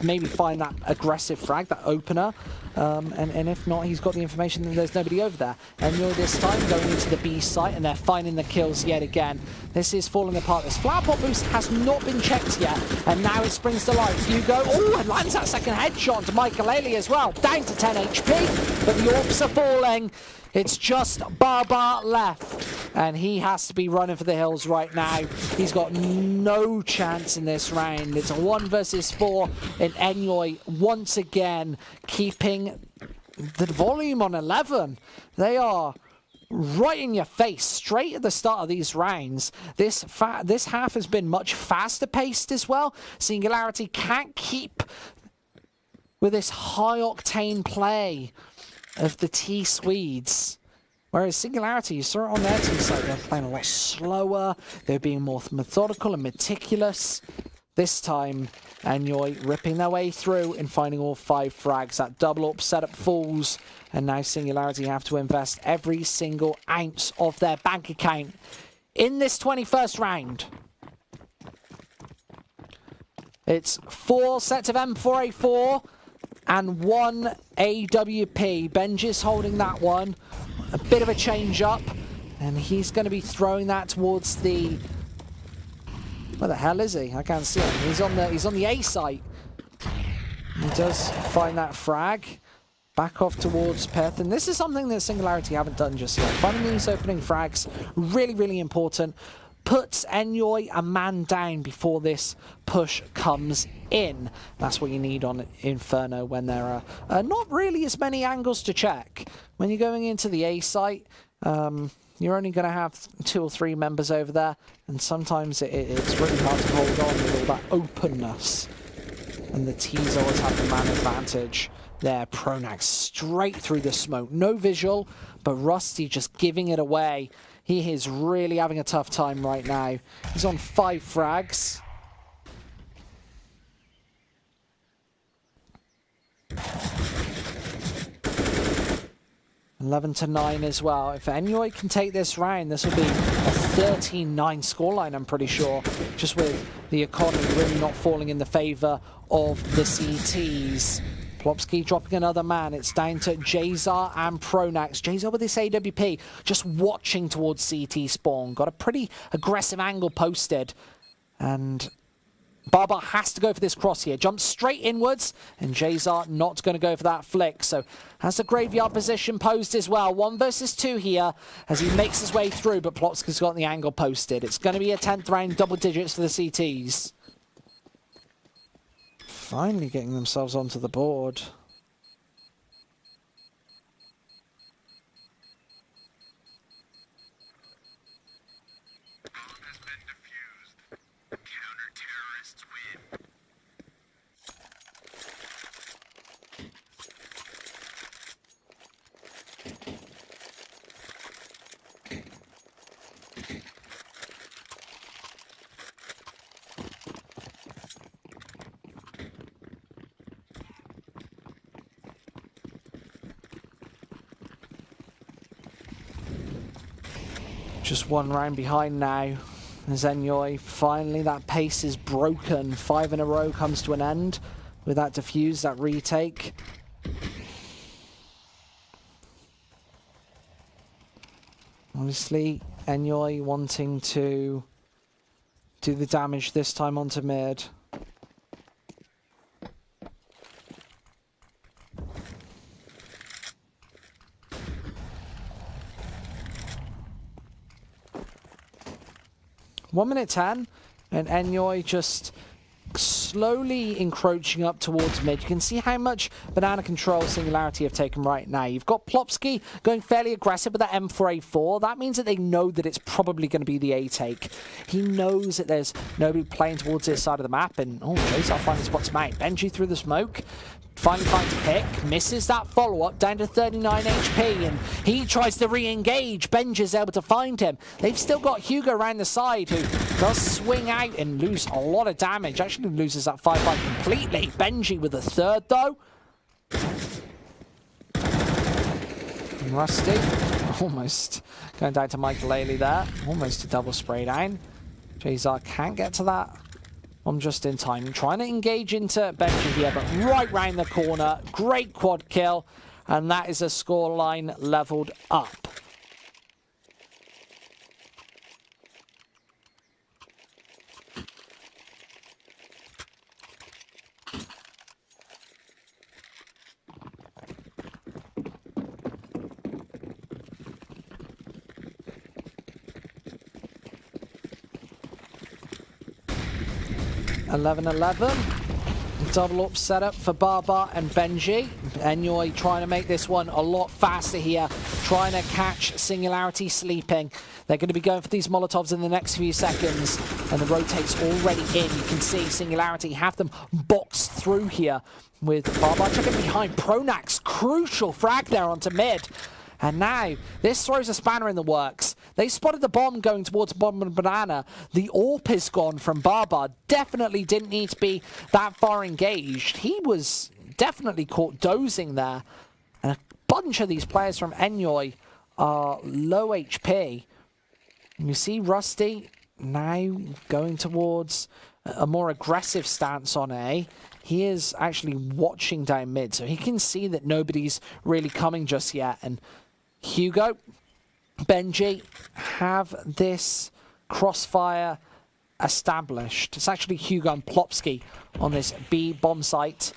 A: maybe find that aggressive frag, that opener, and if not, he's got the information that there's nobody over there. And ENYOY this time going into the B site, and they're finding the kills yet again. This is falling apart. This flower pot boost has not been checked yet, and now it springs to life. Hugo, and lands that second headshot to Michael Ailey as well, down to 10 HP, but the AWPs are falling. It's just Barbar left, and he has to be running for the hills right now. He's got no chance in this round. It's a 1 versus 4, and ENYOY once again keeping the volume on 11. They are right in your face straight at the start of these rounds. This half has been much faster paced as well. Singularity can't keep with this high octane play of the T-Swedes. Whereas Singularity, you saw it on their team side, they're playing a lot slower, they're being more methodical and meticulous. This time, ENYOY ripping their way through and finding all 5 frags. That double AWP setup falls, and now Singularity have to invest every single ounce of their bank account in this 21st round. It's 4 sets of M4A4 and 1 AWP. Benji's holding that one. A bit of a change up, and he's going to be throwing that towards the... Where the hell is he? I can't see him. He's on the A site. He does find that frag. back off towards Perth. And this is something that Singularity haven't done just yet. Finding these opening frags, really, really important. Puts ENYOY a man down before this push comes in. That's what you need on Inferno when there are not really as many angles to check. When you're going into the A site, you're only going to have 2 or 3 members over there, and sometimes it's really hard to hold on with all that openness. And the T's always have the man advantage. There, Pronax straight through the smoke. No visual, but Rusty just giving it away. He is really having a tough time right now. He's on 5 frags. (11-9) as well. If ENYOY can take this round, this will be a 13-9 scoreline, I'm pretty sure. Just with the economy really not falling in the favour of the CTs. Plopsky dropping another man. It's down to Jazar and Pronax. Jazar with this AWP, just watching towards CT spawn. Got a pretty aggressive angle posted. And bo1 has to go for this cross here. Jumps straight inwards, and Jazar not going to go for that flick. So has the graveyard position posed as well. 1 versus 2 here as he makes his way through, but Plopsky's got the angle posted. It's going to be a 10th round, double digits for the CTs. Finally getting themselves onto the board. Just 1 round behind now. As ENYOY, finally that pace is broken. 5 in a row comes to an end with that defuse, that retake. Obviously, ENYOY wanting to do the damage this time onto mid. One minute 10, and ENYOY just slowly encroaching up towards mid. You can see how much banana control Singularity have taken right now. You've got Plopsky going fairly aggressive with that M4A4. That means that they know that it's probably going to be the A take. He knows that there's nobody playing towards this side of the map, and oh, Jay's finding a spot to mount. Benji through the smoke. Finally finds a pick, misses that follow-up, down to 39 HP, and he tries to re-engage. Benji's able to find him. They've still got Hugo around the side, who does swing out and lose a lot of damage. Actually loses that 5-5 completely. Benji with a 3rd, though. And Rusty, almost going down to Michael Ailey there. Almost a double spray down. Jazar can't get to that. I'm just in time. Trying to engage into Benji here, but right round the corner. Great quad kill. And that is a scoreline leveled up. (11-11). Double up setup for bo1 and Benji. ENYOY trying to make this one a lot faster here. Trying to catch Singularity sleeping. They're going to be going for these Molotovs in the next few seconds. And the rotate's already in. You can see Singularity have them boxed through here with bo1 checking behind. Pronax, crucial frag there onto mid. And now, this throws a spanner in the works. They spotted the bomb going towards bomb and banana. The AWP is gone from bo1. Definitely didn't need to be that far engaged. He was definitely caught dozing there. And a bunch of these players from ENYOY are low HP. And you see Rusty now going towards a more aggressive stance on A. He is actually watching down mid, so he can see that nobody's really coming just yet. And Hugo, Benji have this crossfire established. It's actually Hugo and Plopsky on this B bomb site.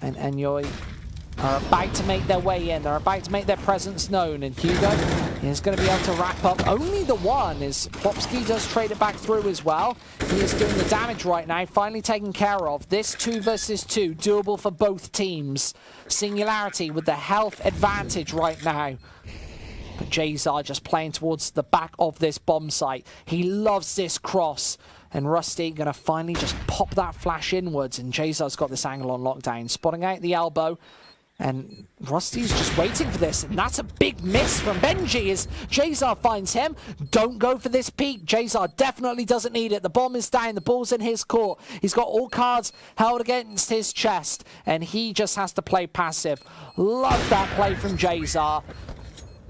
A: And ENYOY are about to make their way in. They're about to make their presence known. And Hugo is going to be able to wrap up only the one, as Plopsky does trade it back through as well. He is doing the damage right now, finally taken care of. This 2 versus 2, doable for both teams. Singularity with the health advantage right now. But Jazar just playing towards the back of this bomb site. He loves this cross. And Rusty going to finally just pop that flash inwards. And Jazar's got this angle on lockdown. Spotting out the elbow. And Rusty's just waiting for this. And that's a big miss from Benji as Jazar finds him. Don't go for this peek. Jazar definitely doesn't need it. The bomb is down. The ball's in his court. He's got all cards held against his chest. And he just has to play passive. Love that play from Jazar.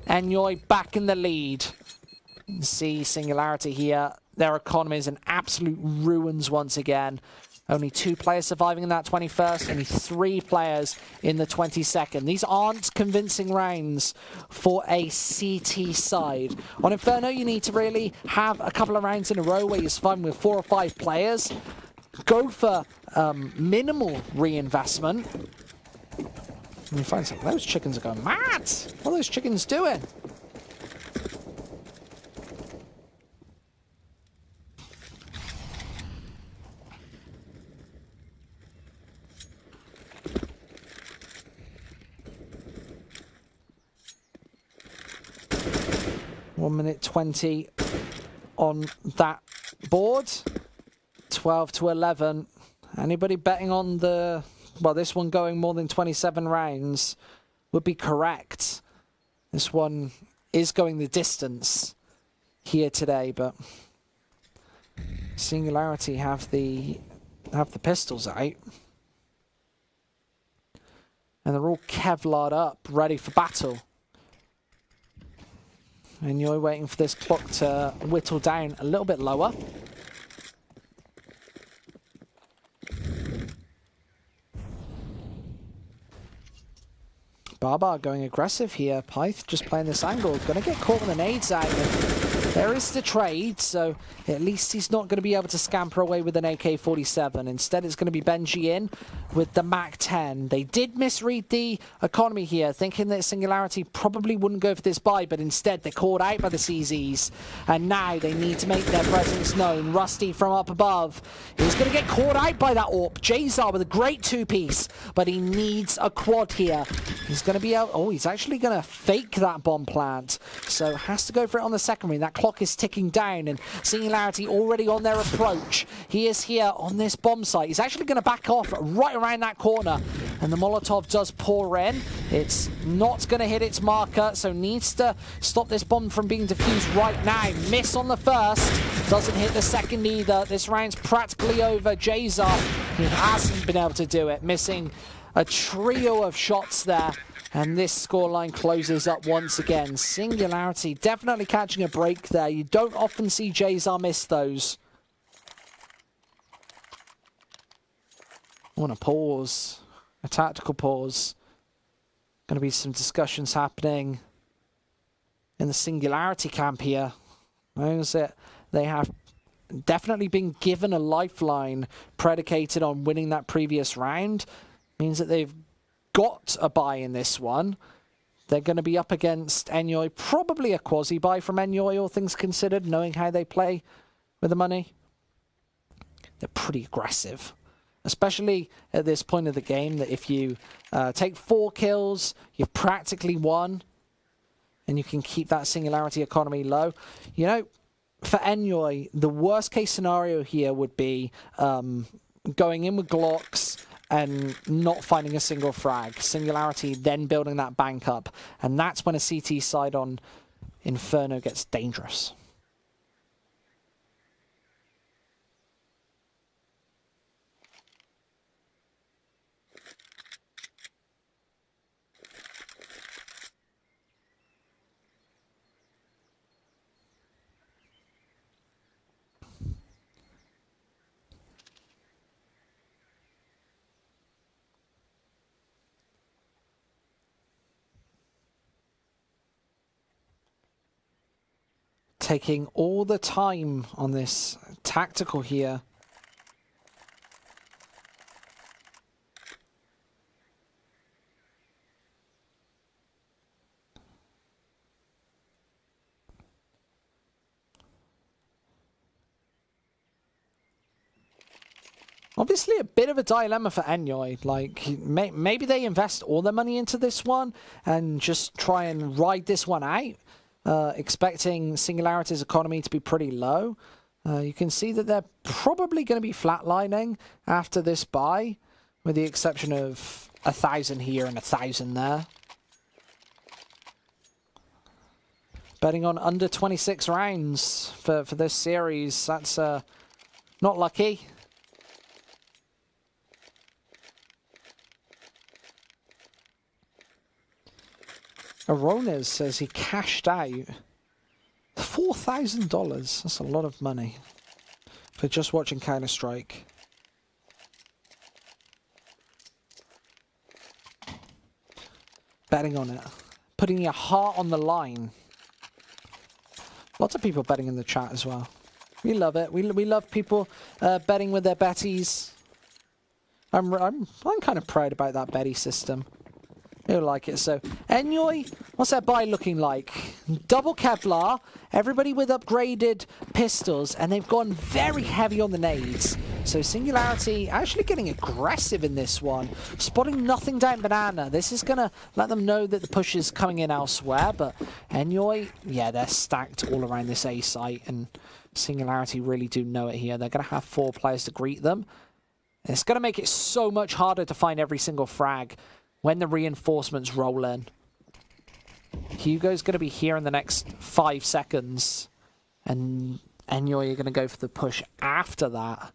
A: ENYOY back in the lead. You can see Singularity here. Their economy is in absolute ruins once again. Only 2 players surviving in that 21st, only 3 players in the 22nd. These aren't convincing rounds for a CT side. On Inferno, you need to really have a couple of rounds in a row where you're surviving with 4 or 5 players. Go for minimal reinvestment. And you find something. Those chickens are going mad. What are those chickens doing? Minute 20 on that board. 12 to 11. Anybody betting on the, well, this one going more than 27 rounds would be correct. This one is going the distance here today, but Singularity have the pistols out. And they're all Kevlared up, ready for battle. And you're waiting for this clock to whittle down a little bit lower. Barbar going aggressive here. Pyth just playing this angle. Going to get caught with the nades out. There is the trade, so at least he's not going to be able to scamper away with an AK-47. Instead, it's going to be Benji in with the MAC-10. They did misread the economy here, thinking that Singularity probably wouldn't go for this buy, but instead they're caught out by the CZs. And now they need to make their presence known. Rusty from up above is going to get caught out by that AWP. Jazar with a great 2-piece, but he needs a quad here. He's going to be out. Oh, he's actually going to fake that bomb plant, so has to go for it on the secondary. That clock is ticking down, and Singularity already on their approach. He is here on this bomb site. He's actually going to back off right around that corner, and the Molotov does pour in. It's not going to hit its marker, so needs to stop this bomb from being defused right now. Miss on the first, doesn't hit the second either. This round's practically over. Jazar, he hasn't been able to do it, missing a trio of shots there. And this scoreline closes up once again. Singularity definitely catching a break there. You don't often see Jazar miss those. I want to pause. A tactical pause. Going to be some discussions happening in the Singularity camp here. They have definitely been given a lifeline predicated on winning that previous round. Means that they've got a buy in this one. They're going to be up against ENYOY, probably a quasi-buy from ENYOY, all things considered, knowing how they play with the money. They're pretty aggressive, especially at this point of the game, that if you take 4 kills, you've practically won, and you can keep that Singularity economy low. You know, for ENYOY, the worst case scenario here would be going in with Glocks and not finding a single frag. Singularity then building that bank up. And that's when a CT side on Inferno gets dangerous. Taking all the time on this tactical here. Obviously, a bit of a dilemma for ENYOY. Like, maybe they invest all their money into this one and just try and ride this one out, expecting Singularity's economy to be pretty low. You can see that they're probably going to be flatlining after this buy, with the exception of 1,000 here and 1,000 there. Betting on under 26 rounds for this series. That's not lucky. Arones says he cashed out $4,000. That's a lot of money for just watching Counter-Strike. Betting on it. Putting your heart on the line. Lots of people betting in the chat as well. We love it. We love people betting with their betties. I'm kind of proud about that betty system. You'll like it. So, ENYOY, what's that buy looking like? Double Kevlar, everybody with upgraded pistols, and they've gone very heavy on the nades. So Singularity actually getting aggressive in this one. Spotting nothing down banana. This is going to let them know that the push is coming in elsewhere, but ENYOY, yeah, they're stacked all around this A site, and Singularity really do know it here. They're going to have 4 players to greet them. And it's going to make it so much harder to find every single frag when the reinforcements roll in. Hugo's going to be here in the next 5 seconds. And ENYOY are going to go for the push after that.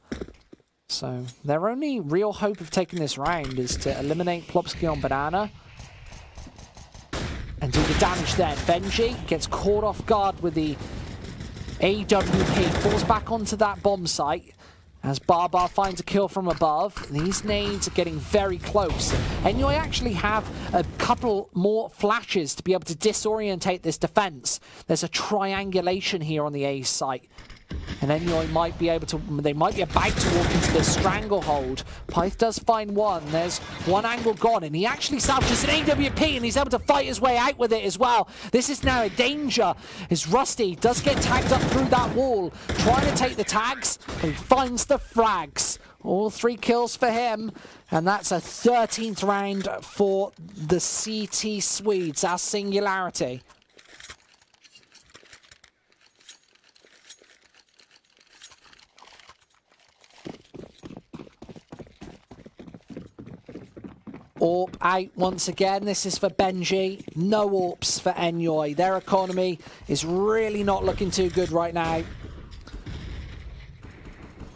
A: So their only real hope of taking this round is to eliminate Plopsky on banana. And do the damage there. Benji gets caught off guard with the AWP. Falls back onto that bomb site. As Barbar finds a kill from above. These nades are getting very close. ENYOY actually have a couple more flashes to be able to disorientate this defense. There's a triangulation here on the A site. And ENYOY might be able to, they might be about to walk into this stranglehold. Pyth does find one. There's one angle gone, and he actually salvages an AWP, and he's able to fight his way out with it as well. This is now a danger, as Rusty does get tagged up through that wall, trying to take the tags, but he finds the frags. All 3 kills for him, and that's a 13th round for the CT Swedes, our Singularity. AWP out once again. This is for Benji. No AWPs for ENYOY. Their economy is really not looking too good right now.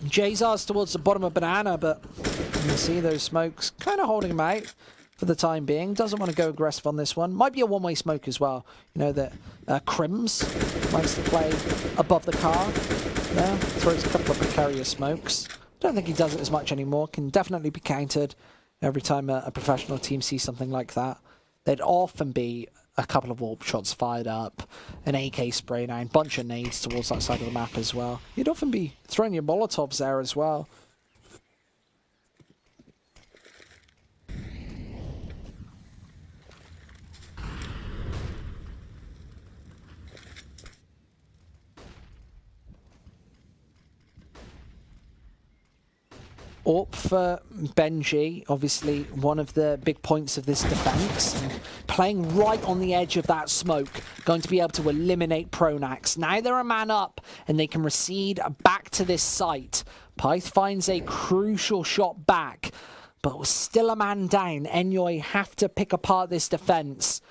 A: Jazar's towards the bottom of banana, but you can see those smokes kind of holding him out for the time being. Doesn't want to go aggressive on this one. Might be a one-way smoke as well. You know that Crims likes to play above the car. There, throws a couple of precarious smokes. Don't think he does it as much anymore. Can definitely be countered. Every time a professional team sees something like that, there'd often be a couple of AWP shots fired up, an AK spray down, bunch of nades towards that side of the map as well. You'd often be throwing your Molotovs there as well. AWP for Benji, obviously one of the big points of this defense. And playing right on the edge of that smoke, going to be able to eliminate Pronax. Now they're a man up, and they can recede back to this site. Pyth finds a crucial shot back, but still a man down. ENYOY have to pick apart this defense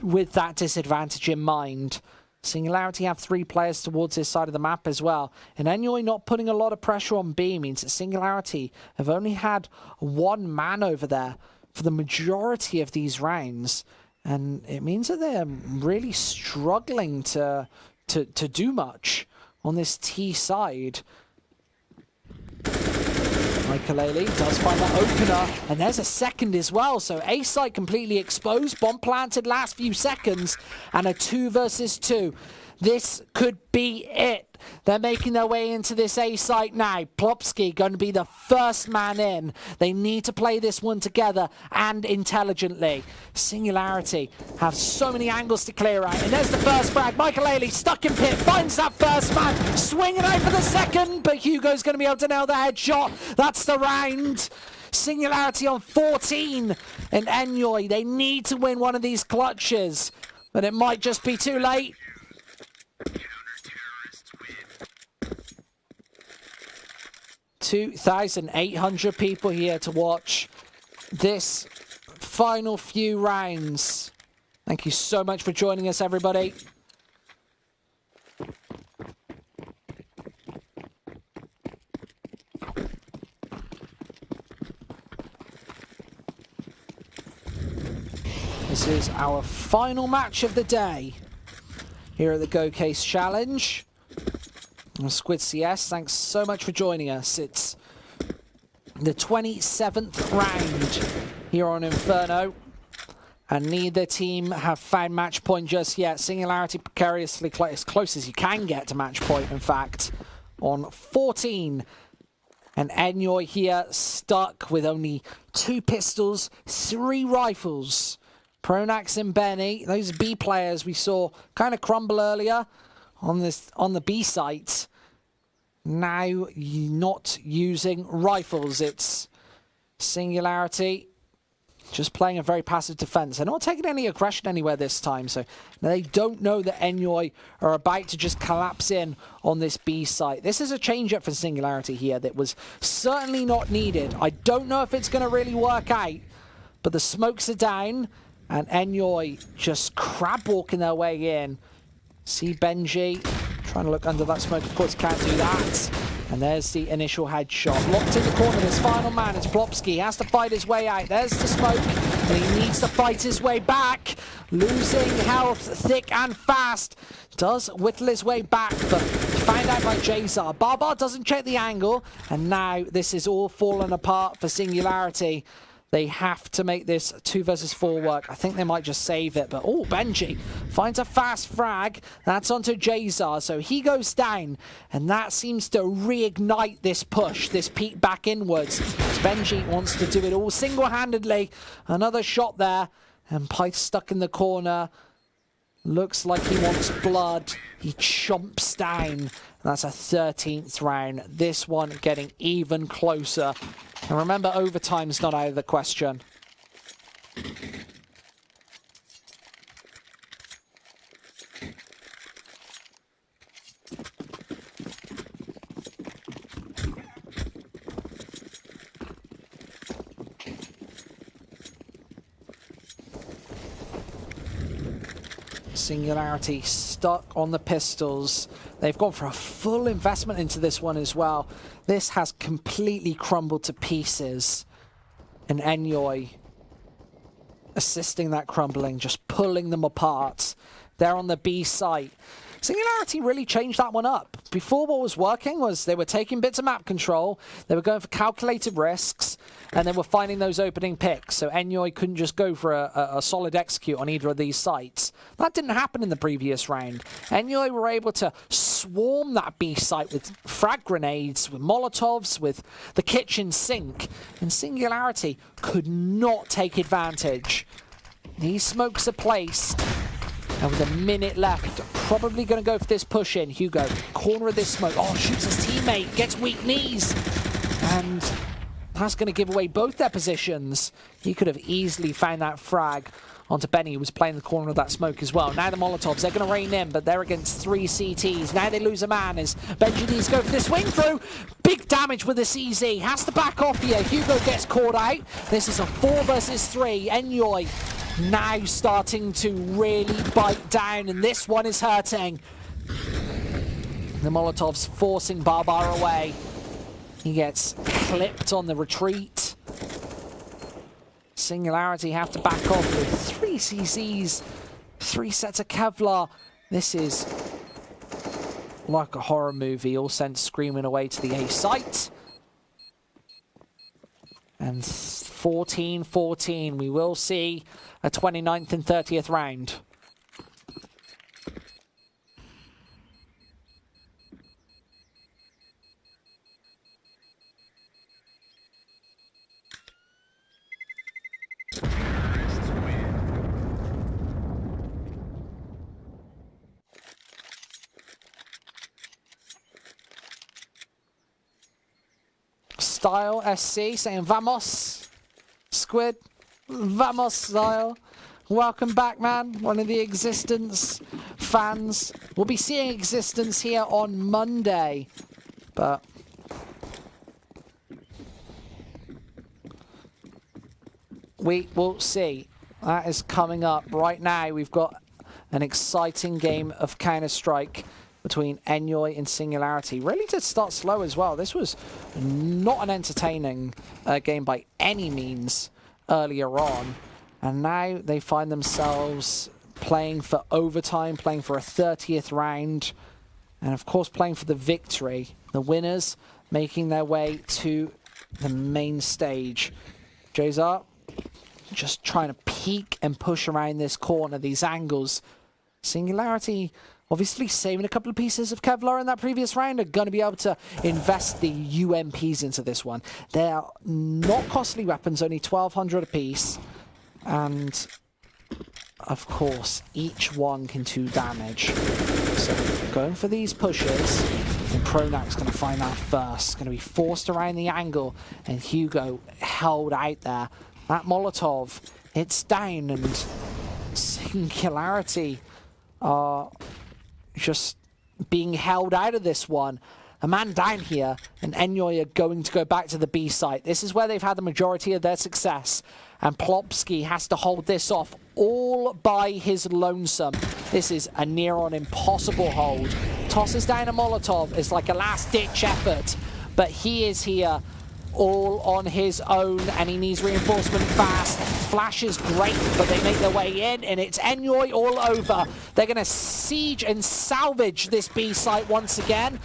A: with that disadvantage in mind. Singularity have 3 players towards this side of the map as well. And ENYOY not putting a lot of pressure on B means that Singularity have only had 1 man over there for the majority of these rounds. And it means that they're really struggling to do much on this T side. Michaelele does find that opener, and there's a second as well. So A site completely exposed, bomb planted last few seconds, and a 2 versus 2. This could be it. They're making their way into this A site now. Plopsky going to be the first man in. They need to play this one together and intelligently. Singularity have so many angles to clear out. And there's the first frag. Michael Ailey stuck in pit, finds that first man, swinging out for the second, but Hugo's going to be able to nail the headshot. That's the round. Singularity on 14 and ENYOY. They need to win one of these clutches, but it might just be too late. 2,800 people here to watch this final few rounds. Thank you so much for joining us, everybody. This is our final match of the day here at the GOCASE Challenge. I'm Squid CS, thanks so much for joining us. It's the 27th round here on Inferno, and neither team have found match point just yet. Singularity precariously as close as you can get to match point, in fact, on 14. And ENYOY here stuck with only 2 pistols, 3 rifles. Pronax and Benny, those B players we saw kind of crumble earlier on the B site, now not using rifles. It's Singularity just playing a very passive defense. They're not taking any aggression anywhere this time, so they don't know that ENYOY are about to just collapse in on this B site. This is a change-up for Singularity here that was certainly not needed. I don't know if it's going to really work out, but the smokes are down, and ENYOY just crab walking their way in. See Benji trying to look under that smoke. Of course, can't do that. And there's the initial headshot. Locked in the corner, this final man, it's Plopsky. He has to fight his way out. There's the smoke, and he needs to fight his way back. Losing health thick and fast. Does whittle his way back, but found out by Jazar. bo1 doesn't check the angle, and now this is all falling apart for Singularity. They have to make this 2 versus 4 work. I think they might just save it, but oh, Benji finds a fast frag. That's onto Jazar, so he goes down, and that seems to reignite this push, this peek back inwards. As Benji wants to do it all single-handedly. Another shot there, and Pyth stuck in the corner. Looks like he wants blood. He chomps down. That's a 13th round. This one getting even closer. And remember, overtime's not out of the question. Singularity stuck on the pistols. They've gone for a full investment into this one as well. This has completely crumbled to pieces. And ENYOY assisting that crumbling, just pulling them apart. They're on the B site. Singularity really changed that one up. Before, what was working was they were taking bits of map control, they were going for calculated risks, and they were finding those opening picks. So ENYOY couldn't just go for a solid execute on either of these sites. That didn't happen in the previous round. ENYOY were able to swarm that B site with frag grenades, with Molotovs, with the kitchen sink, and Singularity could not take advantage. These smokes are placed. And with a minute left, probably going to go for this push in. Hugo, corner of this smoke. Oh, shoots his teammate, gets weak knees. And that's going to give away both their positions. He could have easily found that frag onto Benny, who was playing the corner of that smoke as well. Now the Molotovs, they're going to rain in, but they're against 3 CTs. Now they lose a man as Benji needs to go for this swing through. Big damage with the CZ. Has to back off here. Hugo gets caught out. This is a 4 versus 3. ENYOY now starting to really bite down, and this one is hurting. The Molotovs forcing bo1 away. He gets clipped on the retreat. Singularity have to back off with 3 CCs, 3 sets of Kevlar. This is like a horror movie, all sent screaming away to the A site. And 14-14, we will see a 29th and 30th round. style SC saying Vamos, Squid, Vamos style. Welcome back, man. One of the Existence fans. We'll be seeing Existence here on Monday, but we will see. That is coming up right now. We've got an exciting game of Counter-Strike between ENYOY and Singularity. Really did start slow as well. This was not an entertaining game by any means earlier on. And now they find themselves playing for overtime, playing for a 30th round, and of course playing for the victory. The winners making their way to the main stage. Jazar just trying to peek and push around this corner, these angles. Singularity obviously saving a couple of pieces of Kevlar in that previous round, are going to be able to invest the UMPs into this one. They're not costly weapons, only 1,200 apiece. And of course, each one can do damage. So going for these pushes, and Pronak's going to find that first. Going to be forced around the angle, and Hugo held out there. That Molotov, it's down, and Singularity are just being held out of this one. A man down here, and ENYOY are going to go back to the B site. This is where they've had the majority of their success, and Plopsky has to hold this off all by his lonesome. This is a near-on impossible hold. Tosses down a Molotov. It's like a last-ditch effort, but he is here all on his own, and he needs reinforcement fast. Flash is great, but they make their way in, and it's ENYOY all over. They're going to siege and salvage this B site once again.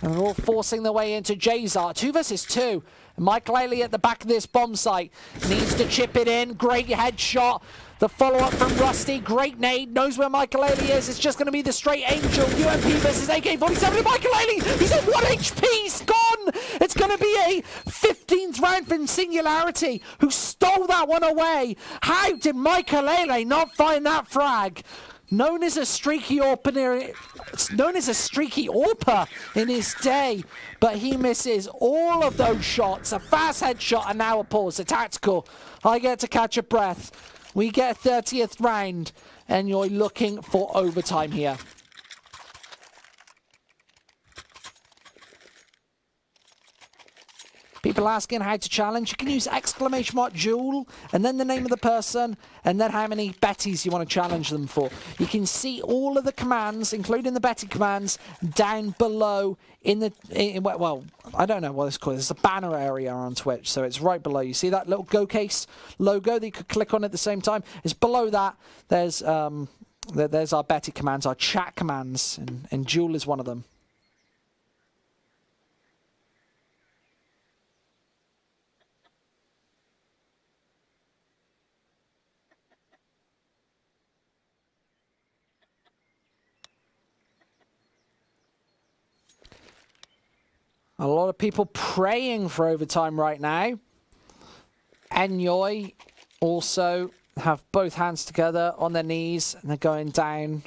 A: And they're all forcing their way into Jazar. 2 versus 2. Michael Ailey at the back of this bomb site needs to chip it in. Great headshot. The follow-up from Rusty. Great nade. Knows where Michael Ailey is. It's just going to be the straight Angel. UMP versus AK-47. Michael Ailey, he's at 1 HP. He's gone. It's going to be a 15th round from Singularity, who stole that one away. How did Michael Ailey not find that frag? Known as a streaky AWPer in his day, but he misses all of those shots. A fast headshot and now a pause. A tactical. I get to catch a breath. We get a 30th round, and you're looking for overtime here. People asking how to challenge. You can use !Jewel, and then the name of the person, and then how many Bettys you want to challenge them for. You can see all of the commands, including the Betty commands, down below in the... well, I don't know what it's called. There's a banner area on Twitch, so it's right below. You see that little GOCASE logo that you could click on at the same time? It's below that. There's our Betty commands, our chat commands, and Jewel is one of them. A lot of people praying for overtime right now. ENYOY also have both hands together on their knees, and they're going down.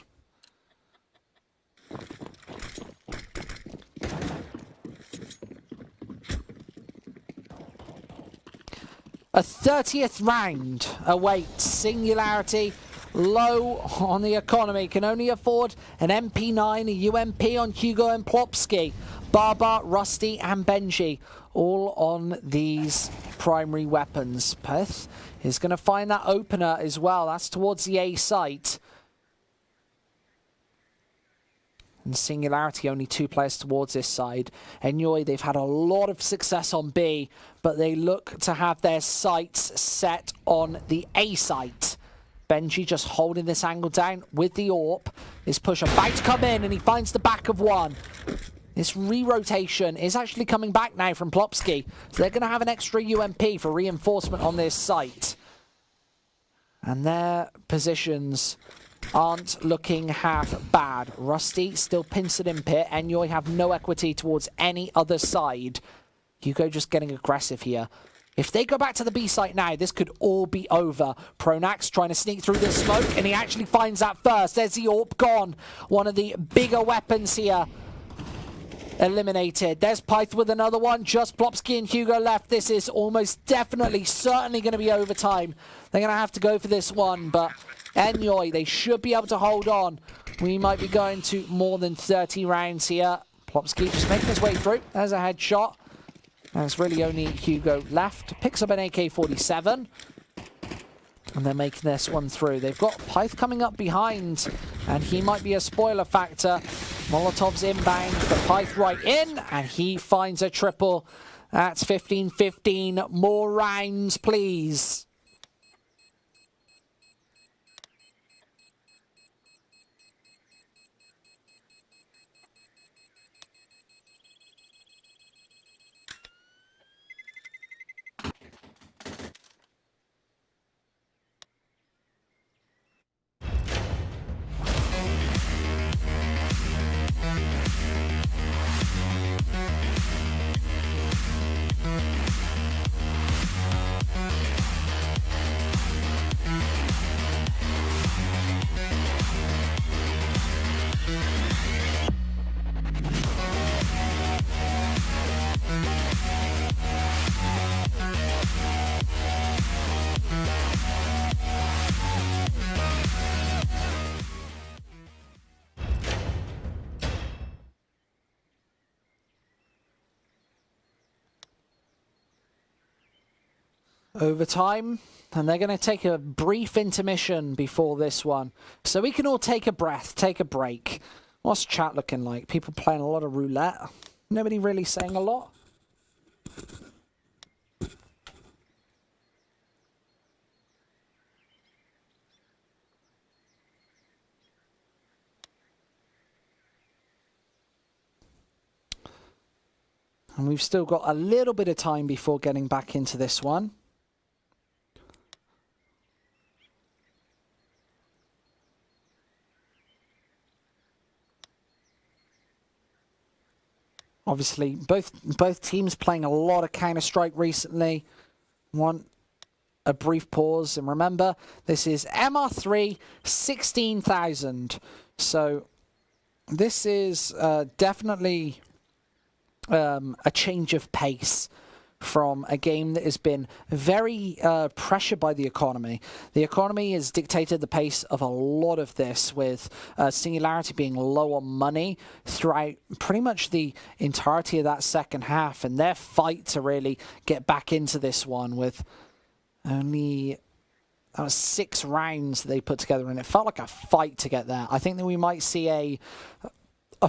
A: A 30th round awaits. Singularity low on the economy, can only afford an MP9, a UMP on Hugo and Plopsky. Baba, Rusty and Benji all on these primary weapons. Peth is going to find that opener as well. That's towards the A site. And Singularity, only 2 players towards this side. ENYOY, they've had a lot of success on B, but they look to have their sights set on the A site. Benji just holding this angle down with the AWP. This push about to come in, and he finds the back of one. This re-rotation is actually coming back now from Plopsky. So they're going to have an extra UMP for reinforcement on this site. And their positions aren't looking half bad. Rusty still pincered in pit. ENYOY have no equity towards any other side. Hugo just getting aggressive here. If they go back to the B site now, this could all be over. Pronak's trying to sneak through the smoke, and he actually finds that first. There's the AWP gone. One of the bigger weapons here. eliminated. There's Pyth with another one. Just Plopsky and Hugo left. This is almost definitely, certainly going to be overtime. They're going to have to go for this one, but ENYOY, they should be able to hold on. We might be going to more than 30 rounds here. Plopsky just making his way through. There's a headshot. There's really only Hugo left. Picks up an AK-47. And they're making this one through. They've got Pyth coming up behind, and he might be a spoiler factor. Molotov's inbound, but Pyth right in, and he finds a triple. That's 15-15. More rounds, please. Overtime, and they're going to take a brief intermission before this one, so we can all take a breath, take a break. What's chat looking like? People playing a lot of roulette. Nobody really saying a lot. And we've still got a little bit of time before getting back into this one. Obviously, both teams playing a lot of Counter-Strike recently. Want a brief pause, and remember, this is MR3 16,000. So this is definitely a change of pace from a game that has been very pressured by the economy. The economy has dictated the pace of a lot of this, with Singularity being low on money throughout pretty much the entirety of that second half, and their fight to really get back into this one with only 6 rounds they put together, and it felt like a fight to get there. I think that we might see a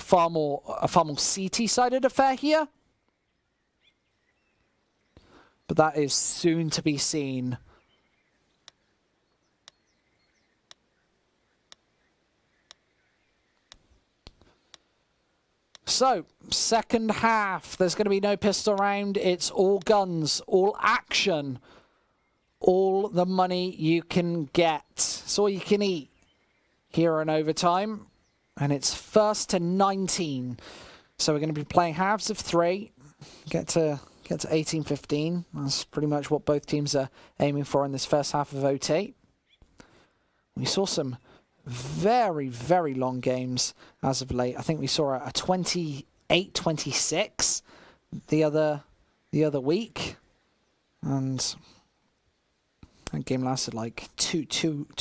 A: far more CT-sided affair here. But that is soon to be seen. So, second half, there's going to be no pistol round. It's all guns, all action, all the money you can get. It's all you can eat here in overtime. And it's 1st to 19. So we're going to be playing halves of 3. Get to 18-15. That's pretty much what both teams are aiming for in this first half of OT. We saw some very, very long games as of late. I think we saw a 28-26 the other week, and that game lasted like two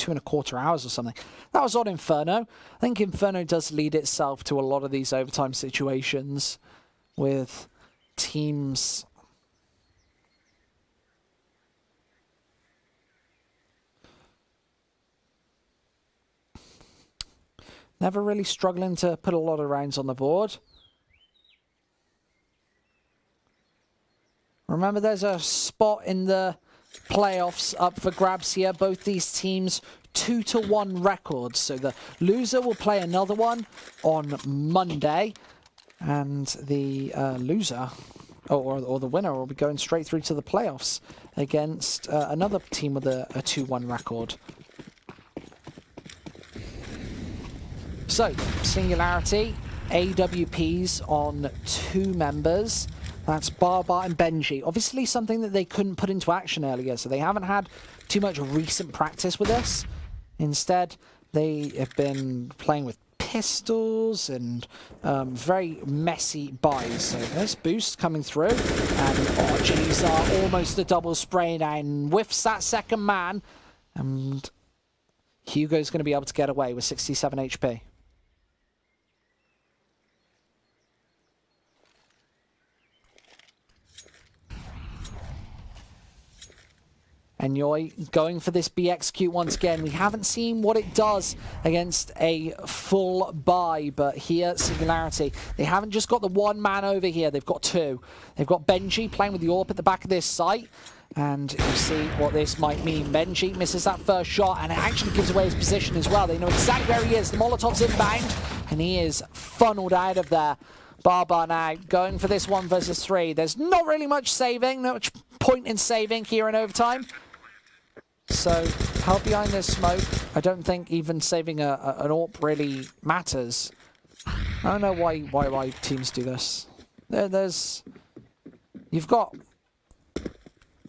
A: and a quarter hours or something. That was on Inferno. I think Inferno does lead itself to a lot of these overtime situations with teams never really struggling to put a lot of rounds on the board. Remember, there's a spot in the playoffs up for grabs here. Both these teams 2-1 records. So the loser will play another one on Monday. And the loser, or the winner, will be going straight through to the playoffs against another team with a 2-1 record. So, Singularity, AWPs on 2 members. That's Barbar and Benji. Obviously something that they couldn't put into action earlier, so they haven't had too much recent practice with this. Instead, they have been playing with pistols and very messy buys. So there's boost coming through, and Jizar almost a double spray down, whiffs that second man, and Hugo's going to be able to get away with 67 HP. ENYOY going for this BXQ once again. We haven't seen what it does against a full buy, but here, Singularity, they haven't just got the one man over here, they've got two. They've got Benji playing with the AWP at the back of this site, and you see what this might mean. Benji misses that first shot, and it actually gives away his position as well. They know exactly where he is. The Molotov's inbound, and he is funneled out of there. bo1 now going for this 1 versus 3. There's not really much saving, not much point in saving here in overtime. So, help behind this smoke. I don't think even saving an AWP really matters. I don't know why teams do this. You've got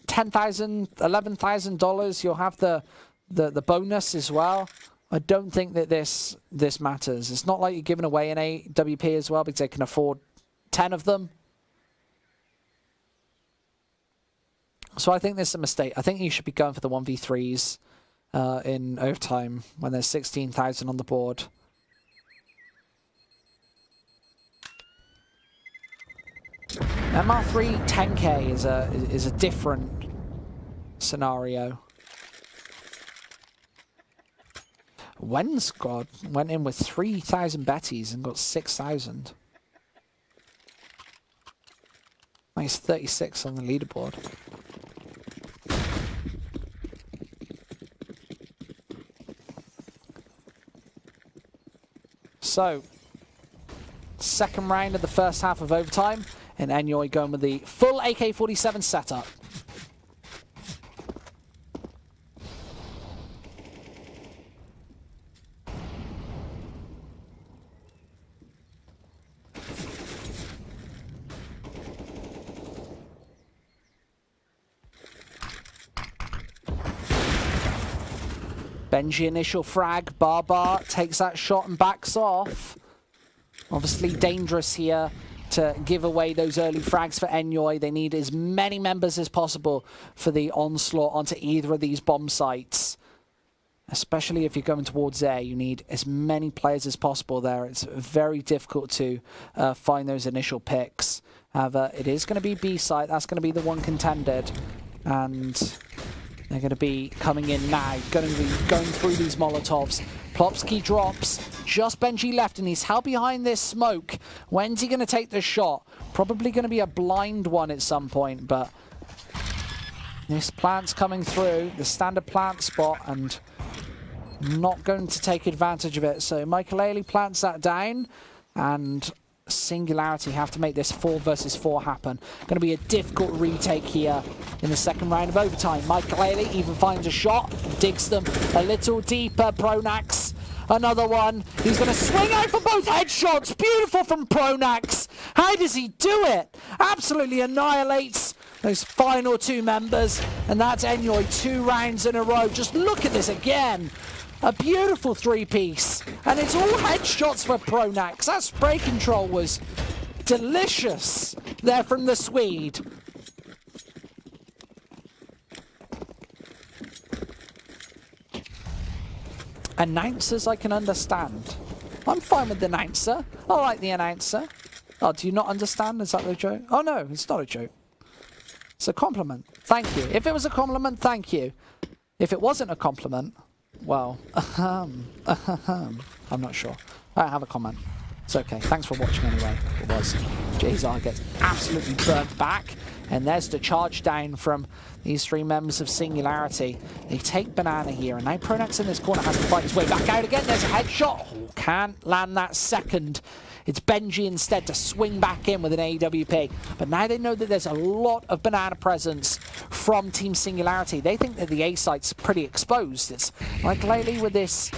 A: $10,000, $11,000. You'll have the bonus as well. I don't think that this matters. It's not like you're giving away an AWP as well because they can afford 10 of them. So I think this is a mistake. I think you should be going for the 1v3s in overtime when there's 16,000 on the board. MR3 10k is a different scenario. Wen squad went in with 3,000 betties and got 6,000. Nice 36 on the leaderboard. So, second round of the first half of overtime, and ENYOY going with the full AK-47 setup. Benji initial frag, bo1 takes that shot and backs off. Obviously dangerous here to give away those early frags for ENYOY. They need as many members as possible for the onslaught onto either of these bomb sites. Especially if you're going towards A, you need as many players as possible there. It's very difficult to find those initial picks. However, it is going to be B site. That's going to be the one contended. And they're going to be coming in now, going to be going through these Molotovs. Plopsky drops, just Benji left, and he's held behind this smoke. When's he going to take the shot? Probably going to be a blind one at some point, but this plant's coming through, the standard plant spot, and not going to take advantage of it. So Michael plants that down, and Singularity have to make this 4 versus 4 happen. Going to be a difficult retake here in the second round of overtime. Michael even finds a shot, digs them a little deeper. Pronax, another one. He's going to swing out for both headshots. Beautiful from Pronax. How does he do it? Absolutely annihilates those final 2 members, and that's ENYOY 2 rounds in a row. Just look at this again. A beautiful 3-piece, and it's all headshots for Pronax. That spray control was delicious there from the Swede. Announcers I can understand. I'm fine with the announcer. I like the announcer. Oh, do you not understand? Is that the joke? Oh no, it's not a joke. It's a compliment. Thank you. If it was a compliment, thank you. If it wasn't a compliment, well, I'm not sure. I don't have a comment. It's okay. Thanks for watching anyway. It was. Jizar gets absolutely burnt back. And there's the charge down from these 3 members of Singularity. They take Banana here. And now Pronax in this corner has to fight his way back out again. There's a headshot. Oh, can't land that second. It's Benji instead to swing back in with an AWP. But now they know that there's a lot of Banana presence from Team Singularity. They think that the A site's pretty exposed. It's like lately with this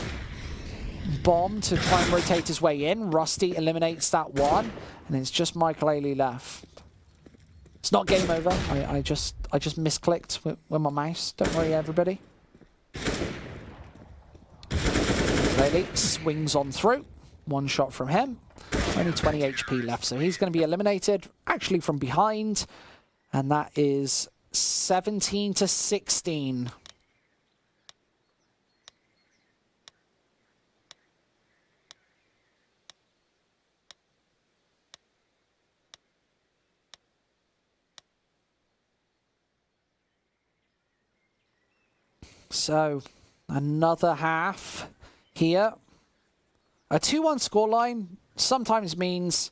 A: bomb to try and rotate his way in. Rusty eliminates that one. And it's just Michael Ailey left. It's not game over. I just misclicked with my mouse. Don't worry, everybody. Ailey swings on through. One shot from him. Only 20 HP left, so he's going to be eliminated, actually from behind. And that is 17 to 16. So, another half here. A 2-1 scoreline sometimes means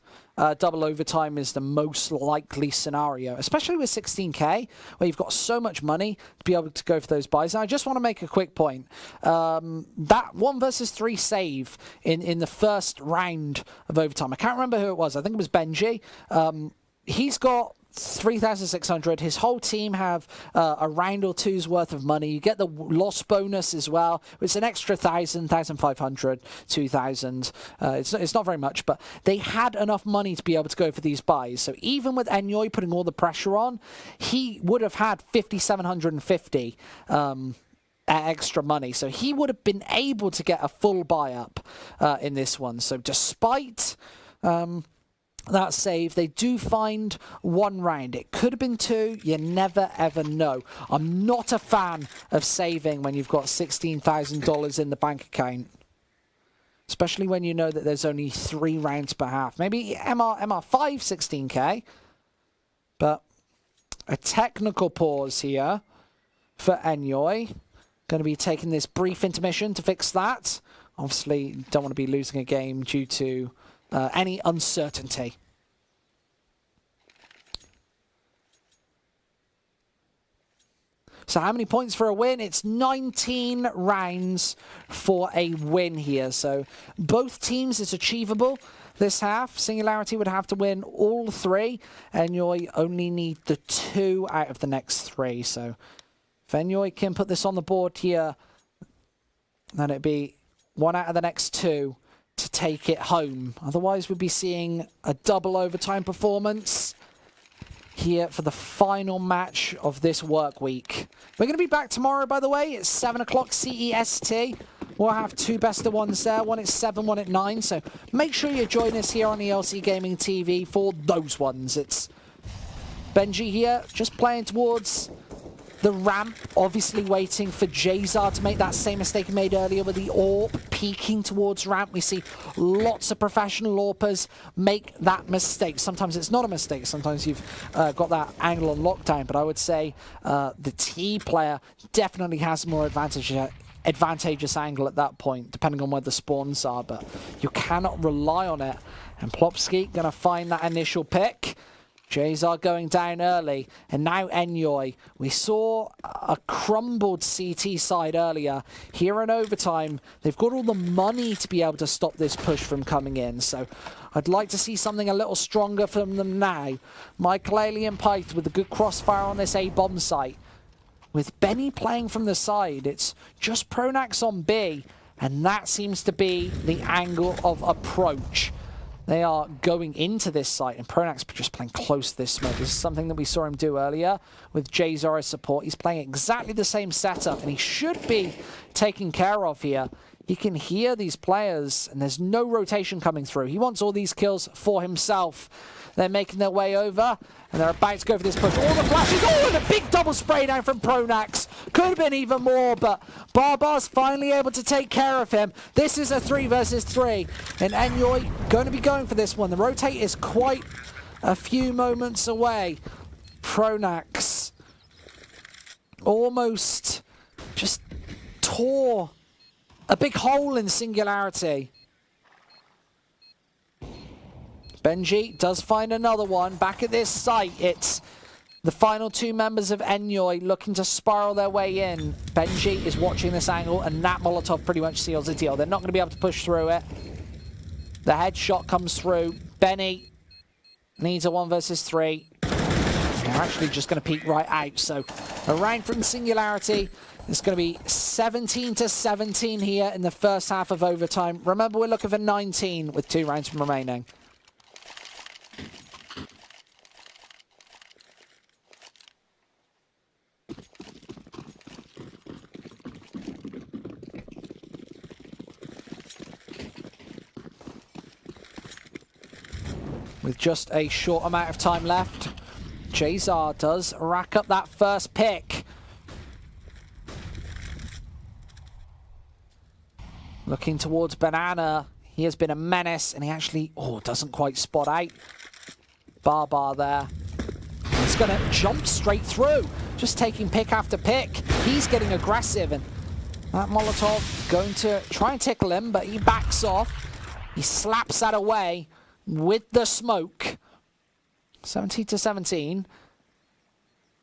A: double overtime is the most likely scenario, especially with 16k, where you've got so much money to be able to go for those buys. And I just want to make a quick point. That 1 versus 3 save in the first round of overtime, I can't remember who it was. I think it was Benji. He's got 3,600. His whole team have a round or two's worth of money. You get the loss bonus as well. It's an extra 1,000, 1,500, 2,000. It's not very much, but they had enough money to be able to go for these buys. So even with ENYOY putting all the pressure on, he would have had 5,750 extra money. So he would have been able to get a full buy up in this one. So despite that save, they do find 1 round. It could have been 2. You never ever know. I'm not a fan of saving when you've got $16,000 in the bank account, especially when you know that there's only 3 rounds per half. Maybe MR5 16k, but a technical pause here for ENYOY. Going to be taking this brief intermission to fix that. Obviously, don't want to be losing a game due to any uncertainty. So how many points for a win? It's 19 rounds for a win here. So both teams, it's achievable this half. Singularity would have to win all 3. ENYOY only need the 2 out of the next 3. So if ENYOY can put this on the board here, then it'd be 1 out of the next 2 to take it home. Otherwise, we'd be seeing a double overtime performance here for the final match of this work week. We're going to be back tomorrow, by the way. It's 7 o'clock CEST. We'll have 2 best of 1s there. One at 7, one at 9. So make sure you join us here on ELC Gaming TV for those ones. It's Benji here, just playing towards the ramp, obviously waiting for Jazar to make that same mistake he made earlier with the AWP, peeking towards ramp. We see lots of professional AWPers make that mistake. Sometimes it's not a mistake. Sometimes you've got that angle on lockdown, but I would say the T player definitely has more advantageous angle at that point, depending on where the spawns are, but you cannot rely on it. And Plopsky going to find that initial pick. Jazar going down early, and now ENYOY. We saw a crumbled CT side earlier. Here in overtime, they've got all the money to be able to stop this push from coming in, so I'd like to see something a little stronger from them now. Michael Alien Pyth with a good crossfire on this A-bomb site. With Benny playing from the side, it's just Pronax on B, and that seems to be the angle of approach. They are going into this site, and Pronax just playing close to this smoke. This is something that we saw him do earlier with Jazar as support. He's playing exactly the same setup, and he should be taken care of here. He can hear these players, and there's no rotation coming through. He wants all these kills for himself. They're making their way over, and they're about to go for this push. All the flashes, oh, and a big double spray down from Pronax. Could have been even more, but Barbar's finally able to take care of him. This is a 3 versus 3, and ENYOY going to be going for this one. The rotate is quite a few moments away. Pronax almost just tore a big hole in Singularity. Benji does find another one. Back at this site, it's the final 2 members of ENYOY looking to spiral their way in. Benji is watching this angle, and that Molotov pretty much seals the deal. They're not going to be able to push through it. The headshot comes through. Benny needs a 1 versus 3. They're actually just going to peek right out. So a round from Singularity. It's going to be 17 to 17 here in the first half of overtime. Remember, we're looking for 19 with 2 rounds remaining. with just a short amount of time left. Jazar does rack up that first pick. Looking towards Banana. He has been a menace, and he actually, doesn't quite spot out bo1 there. He's going to jump straight through, just taking pick after pick. He's getting aggressive, and that Molotov going to try and tickle him, but he backs off. He slaps that away with the smoke. 17-17.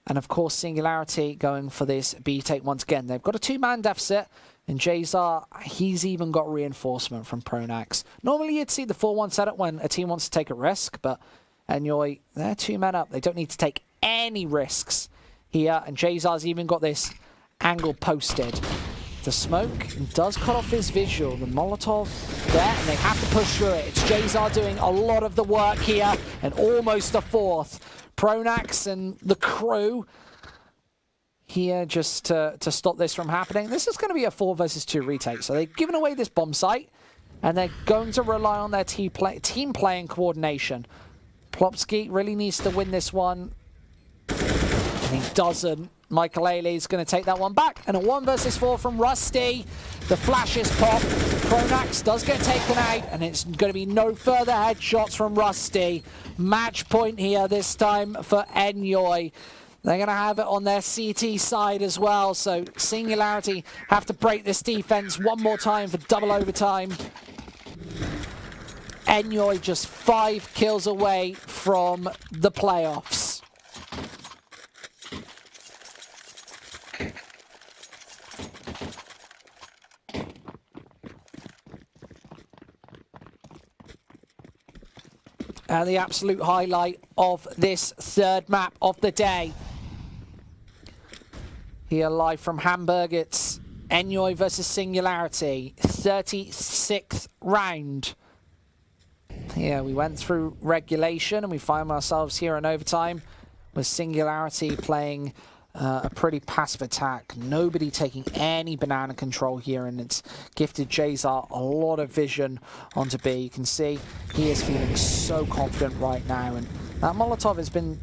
A: And of course, Singularity going for this B take once again. They've got a 2-man deficit, and Jazar, he's even got reinforcement from Pronax. Normally you'd see the 4-1 setup when a team wants to take a risk, but ENYOY, they're 2 men up. They don't need to take any risks here, and Jazar's even got this angle posted. The smoke does cut off his visual. The Molotov there, and they have to push through it. It's Jazar doing a lot of the work here, and almost a 4th. Pronax and the crew here just to stop this from happening. This is going to be a 4 versus 2 retake. So they've given away this bomb site, and they're going to rely on their team play and coordination. Plopsky really needs to win this one, and he doesn't. Michael Ailey is going to take that one back, and a 1 versus 4 from Rusty. The flashes pop. Pronax does get taken out, and it's going to be no further headshots from Rusty. Match point here this time for ENYOY. They're going to have it on their CT side as well, so Singularity have to break this defense one more time for double overtime. ENYOY just 5 kills away from the playoffs. And the absolute highlight of this 3rd map of the day. Here live from Hamburg, it's ENYOY versus Singularity, 36th round. Here we went through regulation, and we find ourselves here in overtime with Singularity playing a pretty passive attack. Nobody taking any banana control here, and it's gifted Jazar a lot of vision onto B. You can see he is feeling so confident right now, and that Molotov has been,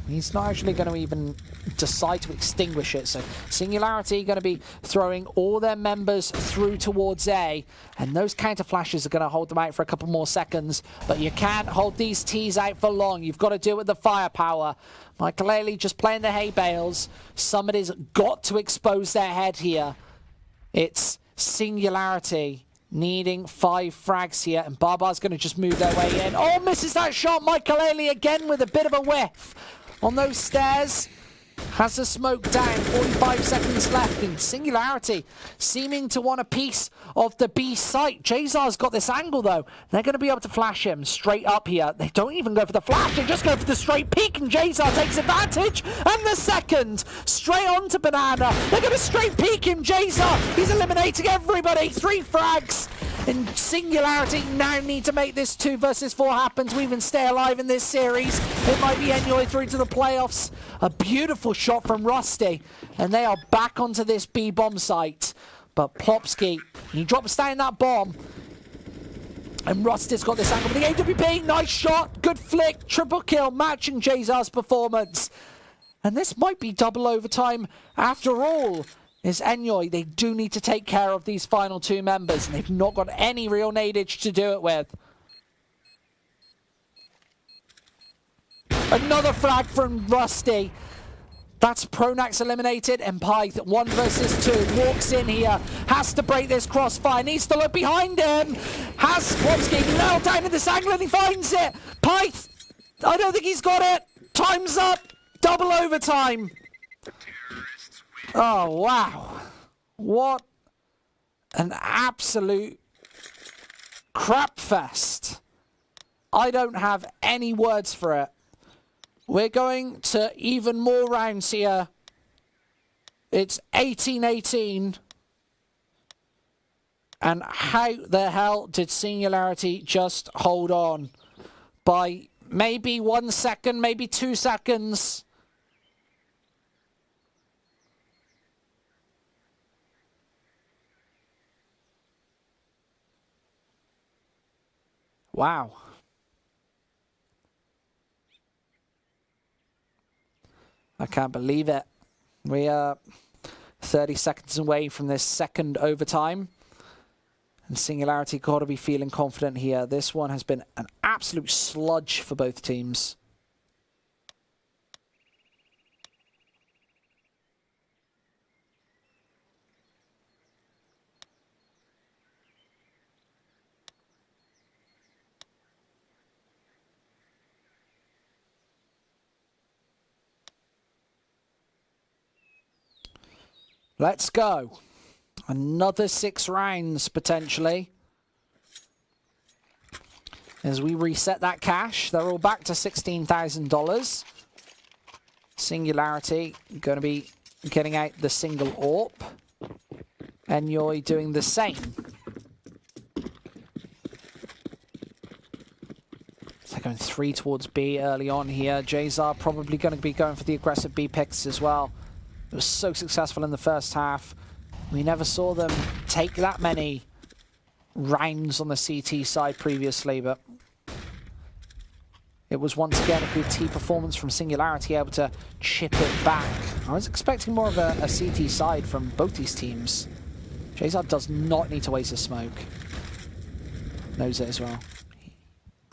A: he's not actually going to even decide to extinguish it. So Singularity going to be throwing all their members through towards A, and those counter flashes are going to hold them out for a couple more seconds, but you can't hold these T's out for long. You've got to do it with the firepower. Michael Ailey just playing the hay bales. Somebody's got to expose their head here. It's Singularity needing 5 frags here, and bo1's going to just move their way in. Oh, misses that shot. Michael Ailey again with a bit of a whiff on those stairs. Has the smoke down, 45 seconds left, and Singularity seeming to want a piece of the B site. Jazar's got this angle though. They're going to be able to flash him straight up here. They don't even go for the flash, they just go for the straight peek, and Jazar takes advantage. And the second, straight onto Banana. They're going to straight peek him. Jazar, he's eliminating everybody. 3 frags. And Singularity now need to make this 2 versus 4 happen to even stay alive in this series. It might be ENYOY through to the playoffs. A beautiful shot from Rusty, and they are back onto this B bomb site. But Plopsky, he drops down that bomb, and Rusty's got this angle for the AWP. Nice shot, good flick, triple kill, matching Jazar's performance. And this might be double overtime after all. Is ENYOY, they do need to take care of these final 2 members, and they've not got any real nadage to do it with. Another frag from Rusty. That's Pronax eliminated, and Pyth, 1 versus 2, walks in here, has to break this crossfire, needs to look behind him, has Plopsky nailed down in this angle, and he finds it. Pyth, I don't think he's got it. Time's up, double overtime. Oh, wow. What an absolute crap fest. I don't have any words for it. We're going to even more rounds here. It's 18-18. And how the hell did Singularity just hold on? By maybe 1 second, maybe 2 seconds. Wow. I can't believe it. We are 30 seconds away from this second overtime. And Singularity got to be feeling confident here. This one has been an absolute sludge for both teams. Let's go. Another 6 rounds, potentially. As we reset that cash, they're all back to $16,000. Singularity going to be getting out the single AWP. ENYOY doing the same. So going 3 towards B early on here. Jazar probably going to be going for the aggressive B picks as well. It was so successful in the first half. We never saw them take that many rounds on the CT side previously, but it was once again a good T performance from Singularity, able to chip it back. I was expecting more of a CT side from both these teams. Jazar does not need to waste a smoke. Knows it as well.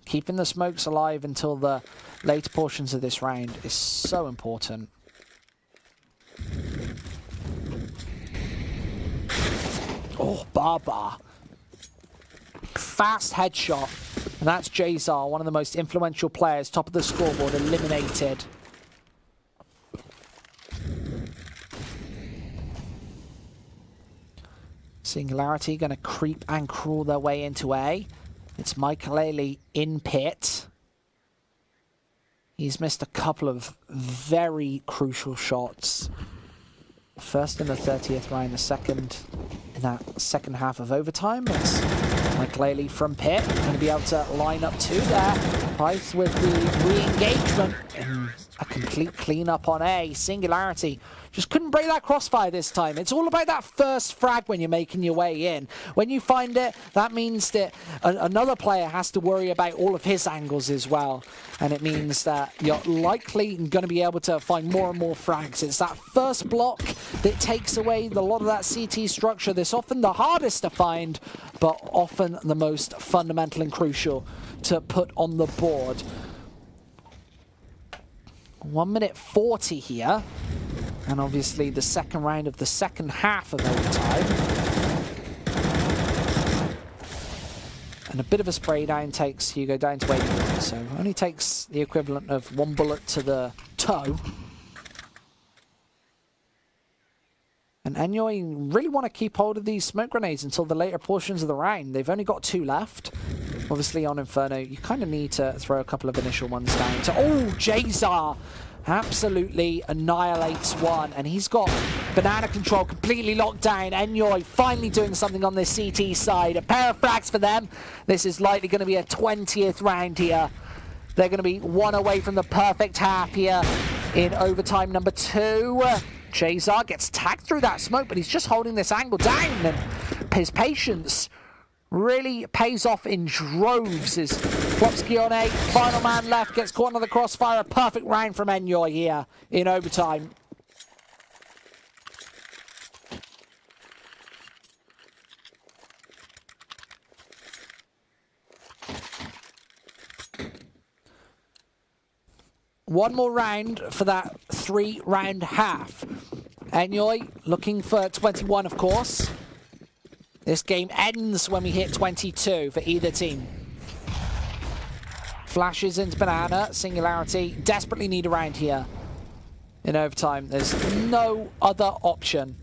A: Keeping the smokes alive until the later portions of this round is so important. Oh, Baba. Fast headshot. And that's Jazar, one of the most influential players, top of the scoreboard, eliminated. Singularity going to creep and crawl their way into A. It's Michael in pit. He's missed a couple of very crucial shots. First in the 30th round, the second in that second half of overtime. It's Michael from pit. Going to be able to line up 2 there. Price with the re-engagement. And a complete clean-up on A. Singularity just couldn't break that crossfire this time. It's all about that first frag when you're making your way in. When you find it, that means that another player has to worry about all of his angles as well. And it means that you're likely going to be able to find more and more frags. It's that first block that takes away a lot of that CT structure. That's often the hardest to find, but often the most fundamental and crucial to put on the board. 1 minute 40 here. And obviously the second round of the second half of overtime. And a bit of a spray down takes Hugo down to 81. So only takes the equivalent of 1 bullet to the toe. And ENYOY really want to keep hold of these smoke grenades until the later portions of the round. They've only got 2 left. Obviously on Inferno, you kind of need to throw a couple of initial ones down. Oh, Jazar absolutely annihilates one. And he's got banana control completely locked down. ENYOY finally doing something on this CT side. A pair of frags for them. This is likely going to be a 20th round here. They're going to be 1 away from the perfect half here in overtime number 2. Jazar gets tagged through that smoke, but he's just holding this angle down, and his patience really pays off in droves. As Plopsky on A, final man left, gets caught under the crossfire. A perfect round from ENYOY here in overtime. One more round for that 3-round half. ENYOY looking for 21, of course. This game ends when we hit 22 for either team. Flashes into banana. Singularity desperately need a round here in overtime. There's no other option.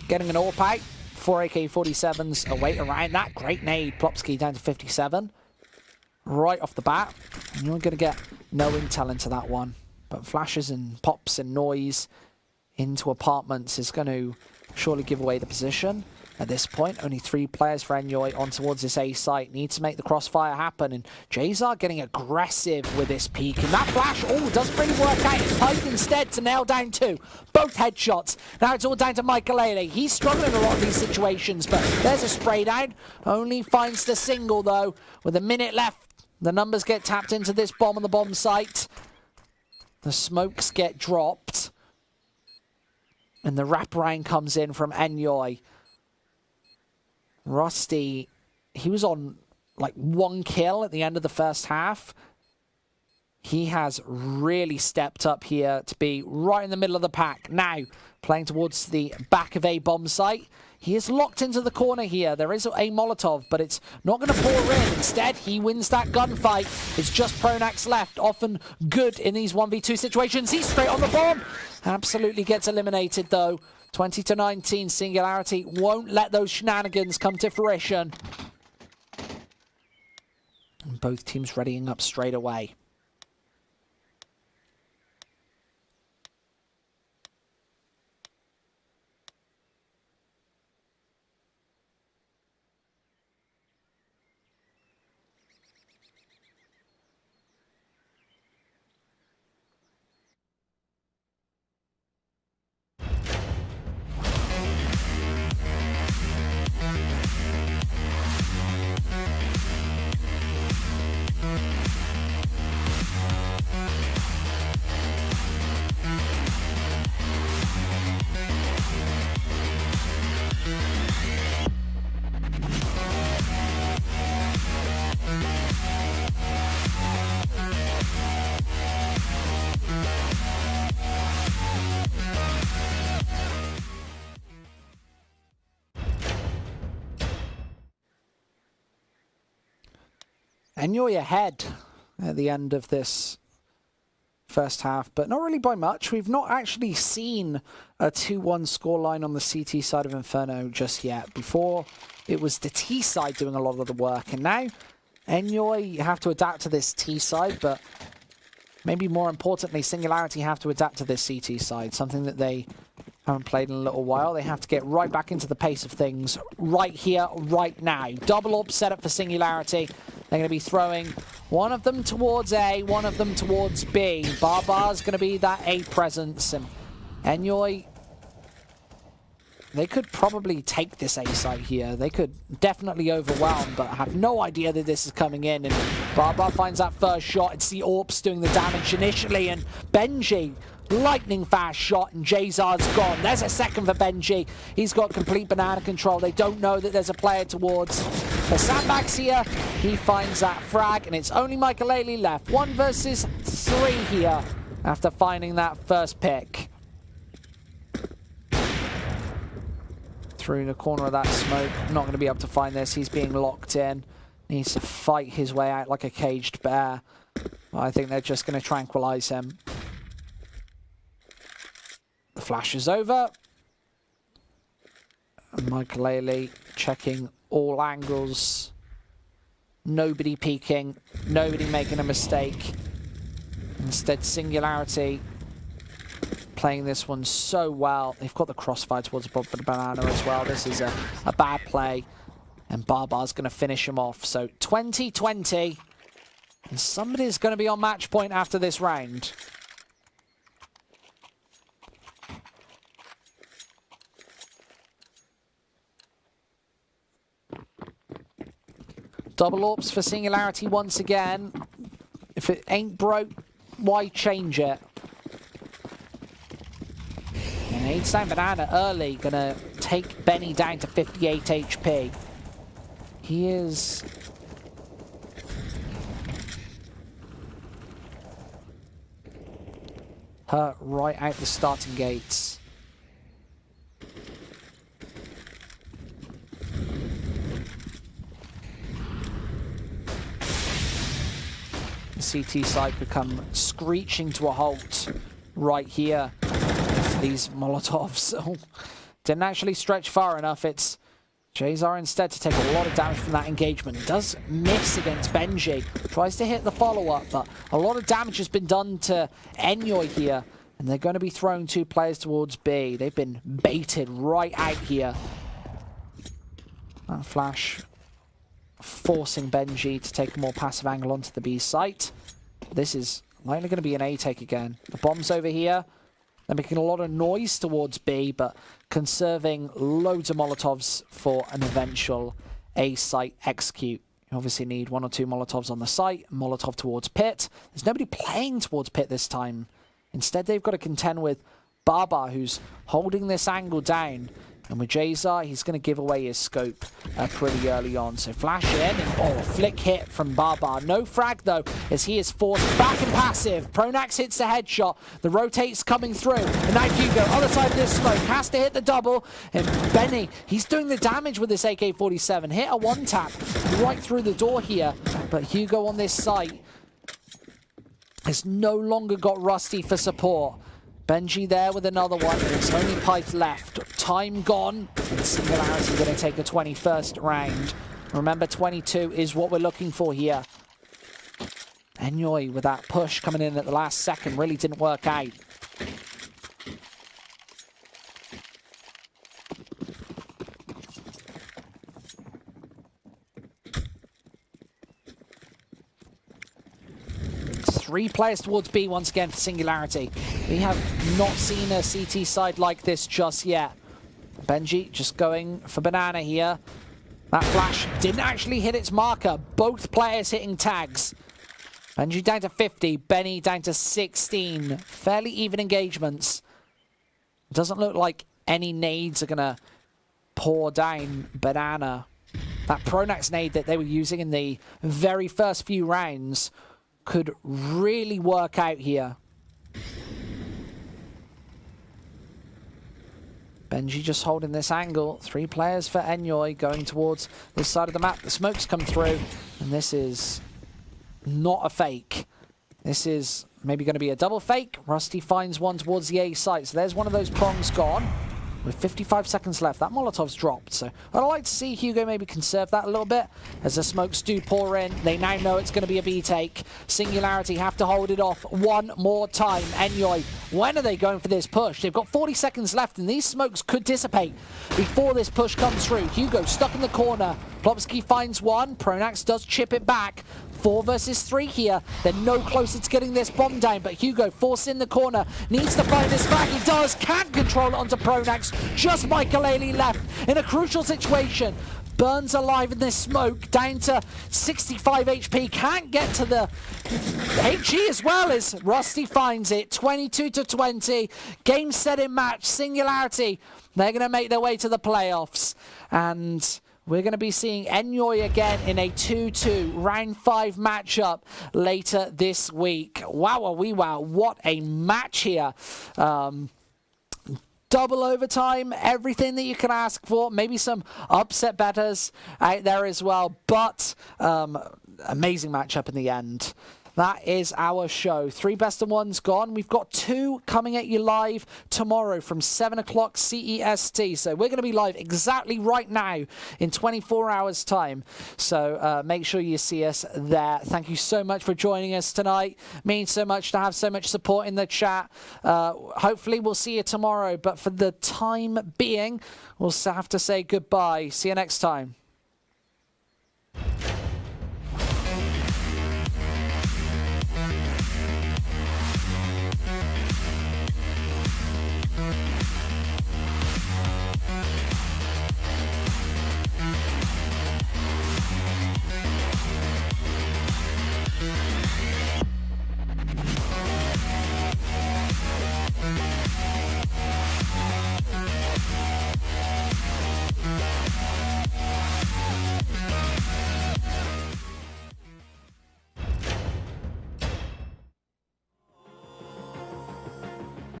A: Getting an AWP out. 4 AK-47s await around that. Great nade. Plopsky down to 57. Right off the bat. And you're going to get no intel into that one. But flashes and pops and noise into apartments is going to surely give away the position. At this point, only 3 players for ENYOY on towards this A site. Need to make the crossfire happen. And Jazar getting aggressive with this peek. And that flash, oh, doesn't really work out. It's piped instead to nail down 2. Both headshots. Now it's all down to Michael. He's struggling in a lot of these situations, but there's a spray down. Only finds the single, though. With a minute left, the numbers get tapped into this bomb on the bomb site. The smokes get dropped. And the wraparound comes in from ENYOY. Rusty, he was on like 1 kill at the end of the first half. He has really stepped up here to be right in the middle of the pack. Now, playing towards the back of a bomb site. He is locked into the corner here. There is a Molotov, but it's not going to pour in. Instead, he wins that gunfight. It's just Pronax left. Often good in these 1v2 situations. He's straight on the bomb. Absolutely gets eliminated, though. 20-19. Singularity won't let those shenanigans come to fruition. And both teams readying up straight away. ENYOY ahead at the end of this first half, but not really by much. We've not actually seen a 2-1 scoreline on the CT side of Inferno just yet. Before, it was the T side doing a lot of the work, and now ENYOY have to adapt to this T side, but maybe more importantly, Singularity have to adapt to this CT side, something that they haven't played in a little while. They have to get right back into the pace of things right here, right now. Double up set up for Singularity. They're going to be throwing one of them towards A, one of them towards B. Barbar's going to be that A presence, and ENYOY, they could probably take this A site here. They could definitely overwhelm, but have no idea that this is coming in. And Barbar finds that first shot. It's the AWPs doing the damage initially, and Benji, lightning fast shot, and Jazar's gone. There's a second for Benji. He's got complete banana control. They don't know that there's a player towards the sandbags here. He finds that frag, and it's only Michael left. 1 versus 3 here after finding that first pick. Through the corner of that smoke. Not going to be able to find this. He's being locked in. Needs to fight his way out like a caged bear. I think they're just going to tranquilize him. The flash is over. And Michael checking all angles. Nobody peeking. Nobody making a mistake. Instead, Singularity playing this one so well. They've got the crossfire towards the banana as well. This is a bad play. And Barbar's going to finish him off. So 20-20. And somebody's going to be on match point after this round. Double AWPs for Singularity once again. If it ain't broke, why change it? And Aids down banana early, gonna take Benny down to 58 HP. He is hurt right out the starting gates. The CT side could come screeching to a halt right here. These Molotovs didn't actually stretch far enough. It's Jazar instead to take a lot of damage from that engagement. Does miss against Benji. Tries to hit the follow-up, but a lot of damage has been done to ENYOY here. And they're going to be throwing 2 players towards B. They've been baited right out here. That flash forcing Benji to take a more passive angle onto the B site. This is likely going to be an A take again. The bomb's over here. They're making a lot of noise towards B, but conserving loads of Molotovs for an eventual A site execute. You obviously need 1 or 2 Molotovs on the site. Molotov towards pit. There's nobody playing towards pit this time. Instead, they've got to contend with bo1, who's holding this angle down. And with Jazar, he's going to give away his scope pretty early on. So flash in, and flick hit from bo1. No frag, though, as he is forced back and passive. Pronax hits the headshot. The rotate's coming through. And now Hugo, other side of this smoke, has to hit the double. And Benny, he's doing the damage with this AK-47. Hit a one-tap right through the door here. But Hugo on this site has no longer got Rusty for support. Benji there with another one. It's only Pyth left. Time gone. And Singularity going to take a 21st round. Remember, 22 is what we're looking for here. ENYOY with that push coming in at the last second really didn't work out. Three players towards B once again for Singularity. We have not seen a CT side like this just yet. Benji just going for banana here. That flash didn't actually hit its marker. Both players hitting tags. Benji down to 50, Benny down to 16. Fairly even engagements. Doesn't look like any nades are going to pour down banana. That Pronax nade that they were using in the very first few rounds could really work out here. Benji just holding this angle. Three players for ENYOY going towards this side of the map. The smoke's come through, and this is not a fake. This is maybe going to be a double fake. Rusty finds one towards the A site. So there's one of those prongs gone. With 55 seconds left, that Molotov's dropped. So I'd like to see Hugo maybe conserve that a little bit as the smokes do pour in. They now know it's going to be a B take. Singularity have to hold it off one more time. ENYOY, when are they going for this push? They've got 40 seconds left, and these smokes could dissipate before this push comes through. Hugo stuck in the corner. Plopsky finds one. Pronax does chip it back. 4 versus 3 here. They're no closer to getting this bomb down, but Hugo forced in the corner. Needs to find his frag. He does. Can't control it onto Pronax. Just Michael left in a crucial situation. Burns alive in this smoke. Down to 65 HP. Can't get to the HE as well as Rusty finds it. 22-20. Game set in match. Singularity. They're going to make their way to the playoffs. And we're going to be seeing ENYOY again in a 2-2 round 5 matchup later this week. Wow, wow, what a match here. Double overtime, everything that you can ask for. Maybe some upset bettors out there as well, but amazing matchup in the end. That is our show. 3 best of 1s gone. We've got 2 coming at you live tomorrow from 7 o'clock CEST. So we're going to be live exactly right now in 24 hours time. So make sure you see us there. Thank you so much for joining us tonight. Means so much to have so much support in the chat. Hopefully we'll see you tomorrow. But for the time being, we'll have to say goodbye. See you next time.